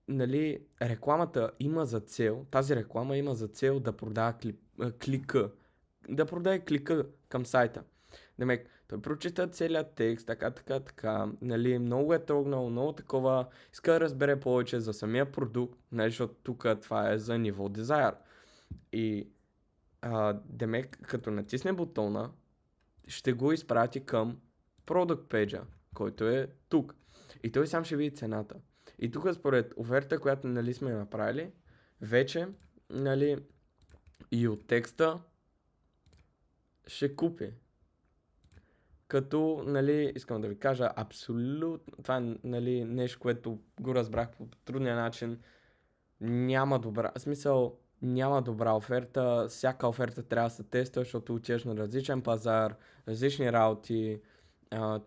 нали, рекламата има за цел, тази реклама има за цел да продава клика. Да продаде клика към сайта. Демек, той прочита целият текст, така, нали, много е трогнал, много такова, иска да разбере повече за самия продукт, нали, защото тук това е за ниво дизайр. И демек, като натисне бутона, ще го изпрати към Product Page, който е тук. И той сам ще види цената. И тук според оферта, която, нали, сме направили, вече, нали, и от текста ще купи. Като, нали, искам да ви кажа, абсолютно, това е, нали, нещо, което го разбрах по трудния начин, няма добра оферта, всяка оферта трябва да се тества, защото отиваш на различен пазар, различни работи,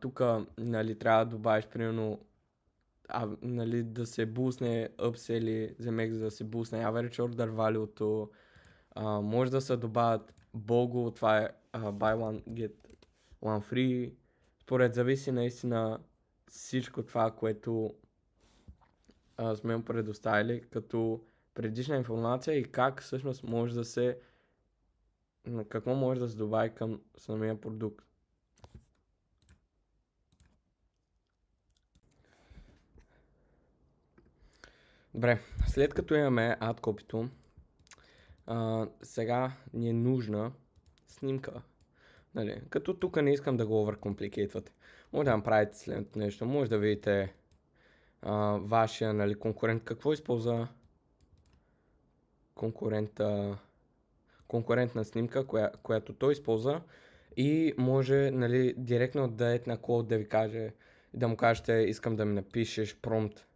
тук, нали, трябва да добавиш, примерно, нали, да се бусне upsell, вземех за да се бусне average order value-то, може да се добавят Бого, това е buy one get one free, според зависи наистина всичко това, което сме му предоставили като предишна информация и как всъщност може да се, какво може да се добави към самия продукт. Добре, след като имаме адкопито, сега ни е нужна снимка. Нали, като тук не искам да го overcomplicate-вате. Може да направите следното нещо, може да видите вашия, нали, конкурент, какво използва конкурентна снимка, която той използва и може, нали, директно да е на код да ви каже, да му кажете, искам да ми напишеш промпт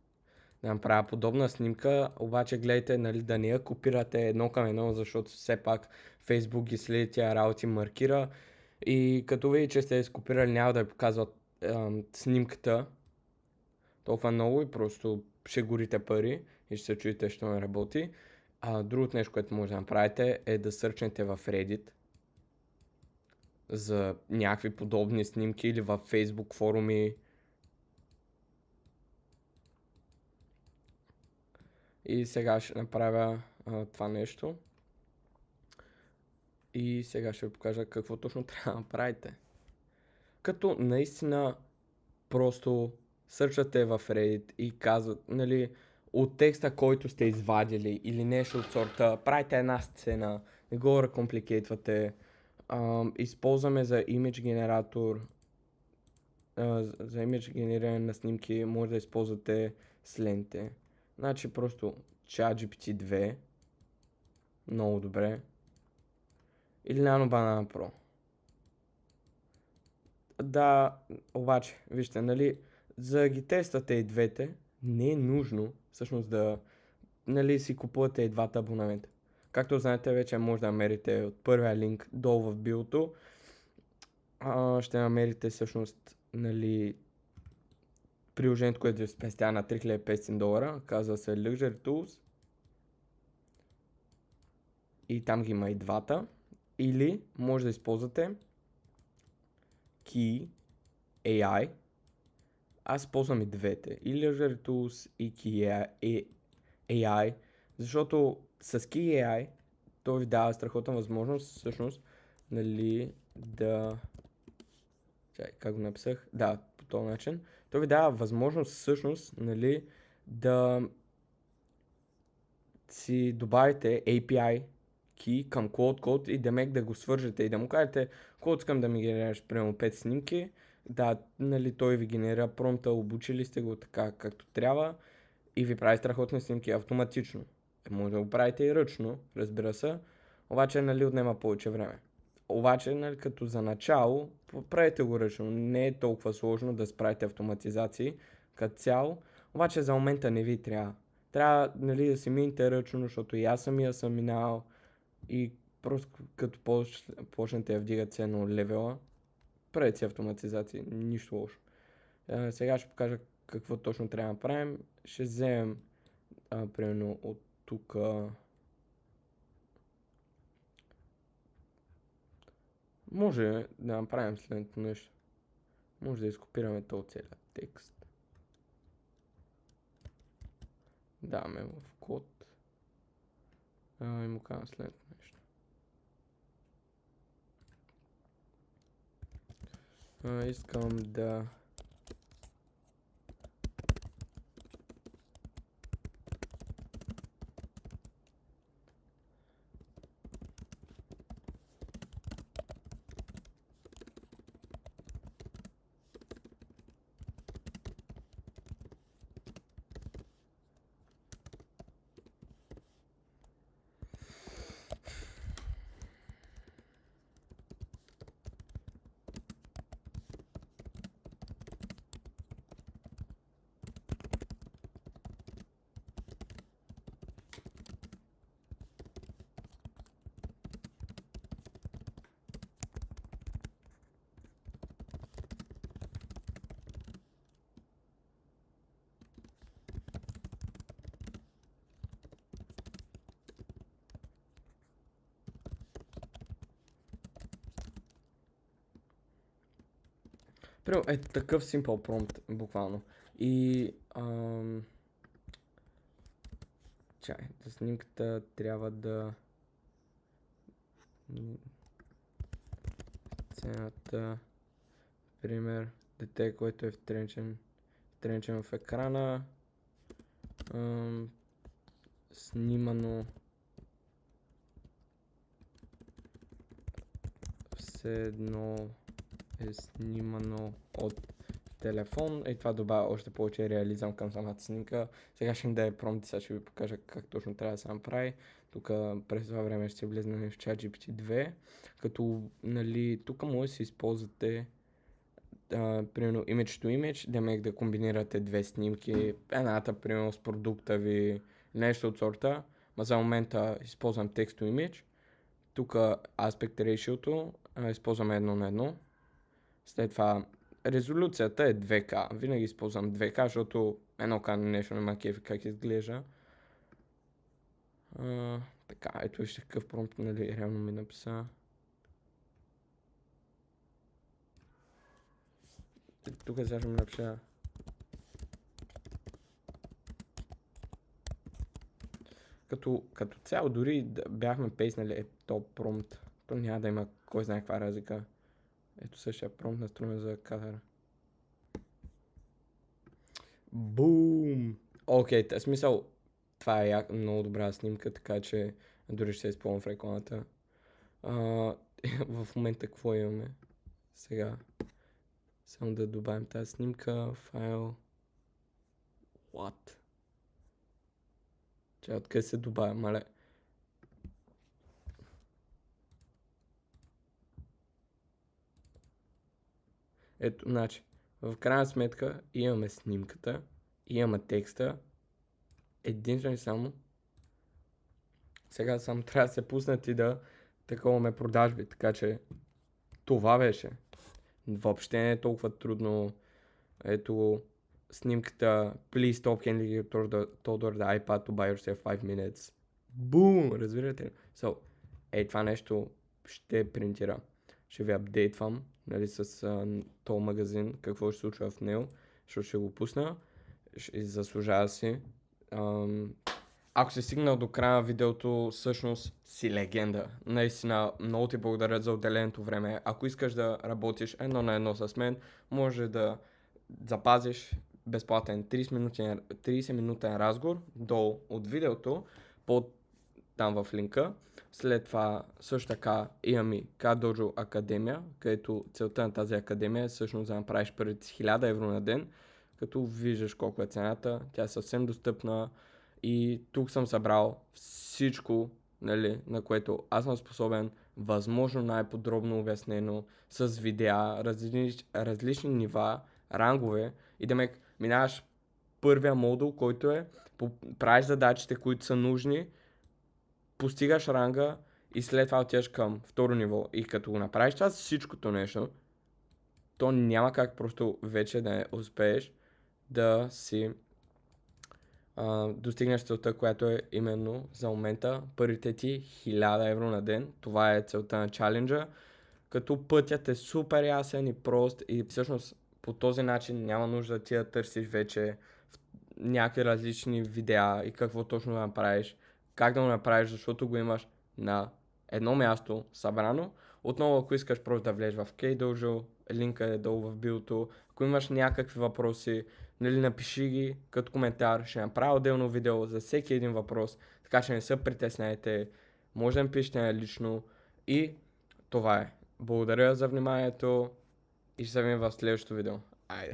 да направя подобна снимка, обаче гледайте, нали, да не я копирате едно към едно, защото все пак Facebook ги следи тия работи, маркира и като види, че сте скопирали, няма да ви показват снимката толкова много и просто ще горите пари и ще се чуете, що не работи. Другото нещо, което може да направите е да сърчнете в Reddit за някакви подобни снимки или в Facebook форуми. И сега ще направя това нещо. И сега ще ви покажа какво точно трябва да направите. Като наистина просто сърчате в Reddit и казват, нали, от текста, който сте извадили или нещо от сорта, правите една сцена, не го рекомпликейтвате. Използваме за имидж генератор, за имидж генериране на снимки може да използвате сленте. Значи просто ChatGPT 2, много добре, или Nano Banana Pro. Да, обаче, вижте, нали, за да ги тествате и двете, не е нужно всъщност да, нали, си купувате и двата абонамента. Както знаете, вече може да намерите от първия линк долу в биото. Ще намерите всъщност, нали, приложението, което ви спестява на $3500, казва се Luxury Tools. И там ги има и двата. Или може да използвате Key AI. Аз използвам и двете. И Luxury Tools и Key AI. Защото с Key AI той ви дава страхотна възможност всъщност, нали, да... Чай, как го написах? Да, по този начин. Той ви дава възможност всъщност, нали, да си добавите API key към Cloud Code и да го свържете и да му кажете, когато искам да ми генерираш примерно 5 снимки, да, нали, той ви генерира промпта, обучили сте го така както трябва и ви прави страхотни снимки автоматично. Може да го правите и ръчно, разбира се, обаче, нали, отнема повече време. Обаче, нали, като за начало, правете го ръчно, не е толкова сложно да справите автоматизации като цяло, обаче за момента не ви трябва. Трябва, нали, да си минете ръчно, защото и аз самия съм минал и просто като почнете да вдигат ценно левела, правете си автоматизации, нищо лошо. Сега ще покажа какво точно трябва да направим. Ще вземем примерно от тук може да направим следното нещо. Може да изкопираме този целият текст. Даваме в код. И му казвам следното нещо. Искам да... Примерно е такъв simple prompt, буквално. И... чай, за снимката трябва да... Цената... Пример, дете, което е втренчен в екрана. Снимано... Все едно... е снимано от телефон и това добавя още повече реализъм към самата снимка. Сега ще ми даде промпт и сега ще ви покажа как точно трябва да се направи. Тук през това време ще влезнем в ChatGPT 2, като, нали, тук може да си използвате примерно image to image, да комбинирате две снимки, едната примерно с продукта ви, нещо от сорта, но за момента използвам text to image. Тук aspect ratio-то използваме 1:1. След това резолюцията е 2K. Винаги използвам 2K, защото 1K нещо не ма кефи как изглежда. Така, ето вижте какъв промпт, нали, реално ми написа. Тук сега ще ми напиша. Като цяло, дори да бяхме пейснали топ промпт, то няма да има кой знае каква разлика. Ето същия промпт настроим за кадъра. Бум! Окей, в смисъл, това е много добра снимка, така че дори ще се използвам в рекламата. В момента какво имаме? Сега, само да добавим тази снимка, файл. What? Чай, откъде се добавя, мале? Ето, значи, в крайна сметка имаме снимката, имаме текста, единствено и само. Сега само трябва да се пуснат и да таковаме продажби, така че това беше. Въобще не е толкова трудно. Ето снимката Please stop handing your toddler the iPad to buy yourself 5 minutes. Бум! Разбирате ли? So, това нещо ще принтира. Ще ви апдейтвам, нали, с този магазин, какво ще се случва в него, защото ще го пусна. Заслужава си. Ако си стигнал до края на видеото, всъщност си легенда. Наистина, много ти благодаря за отделеното време. Ако искаш да работиш едно на едно с мен, може да запазиш безплатен 30 минутен разговор долу от видеото, там в линка. След това също така имам и K-Dojo Академия, където целта на тази академия е всъщност да направиш първите 1000 евро на ден, като виждаш колко е цената, тя е съвсем достъпна и тук съм събрал всичко, нали, на което аз съм способен, възможно най-подробно обяснено, с видеа, различни нива, рангове и да минаваш първия модул, който е правиш задачите, които са нужни, постигаш ранга и след това отиваш към второ ниво. И като го направиш това всичкото нещо, то няма как просто вече да не успееш да си достигнеш целта, която е именно за момента първите ти 1000 евро на ден. Това е целта на чаленджа, като пътят е супер ясен и прост и всъщност по този начин няма нужда ти да търсиш вече някакви различни видеа и какво точно да направиш, как да го направиш, защото го имаш на едно място събрано. Отново, ако искаш просто да влезеш в K-Dojo, линка е долу в биото. Ако имаш някакви въпроси, нали, напиши ги като коментар, ще направя отделно видео за всеки един въпрос, така че не се притесняйте, може да ми пишете лично и това е. Благодаря за вниманието и ще се видим в следващото видео. Айде!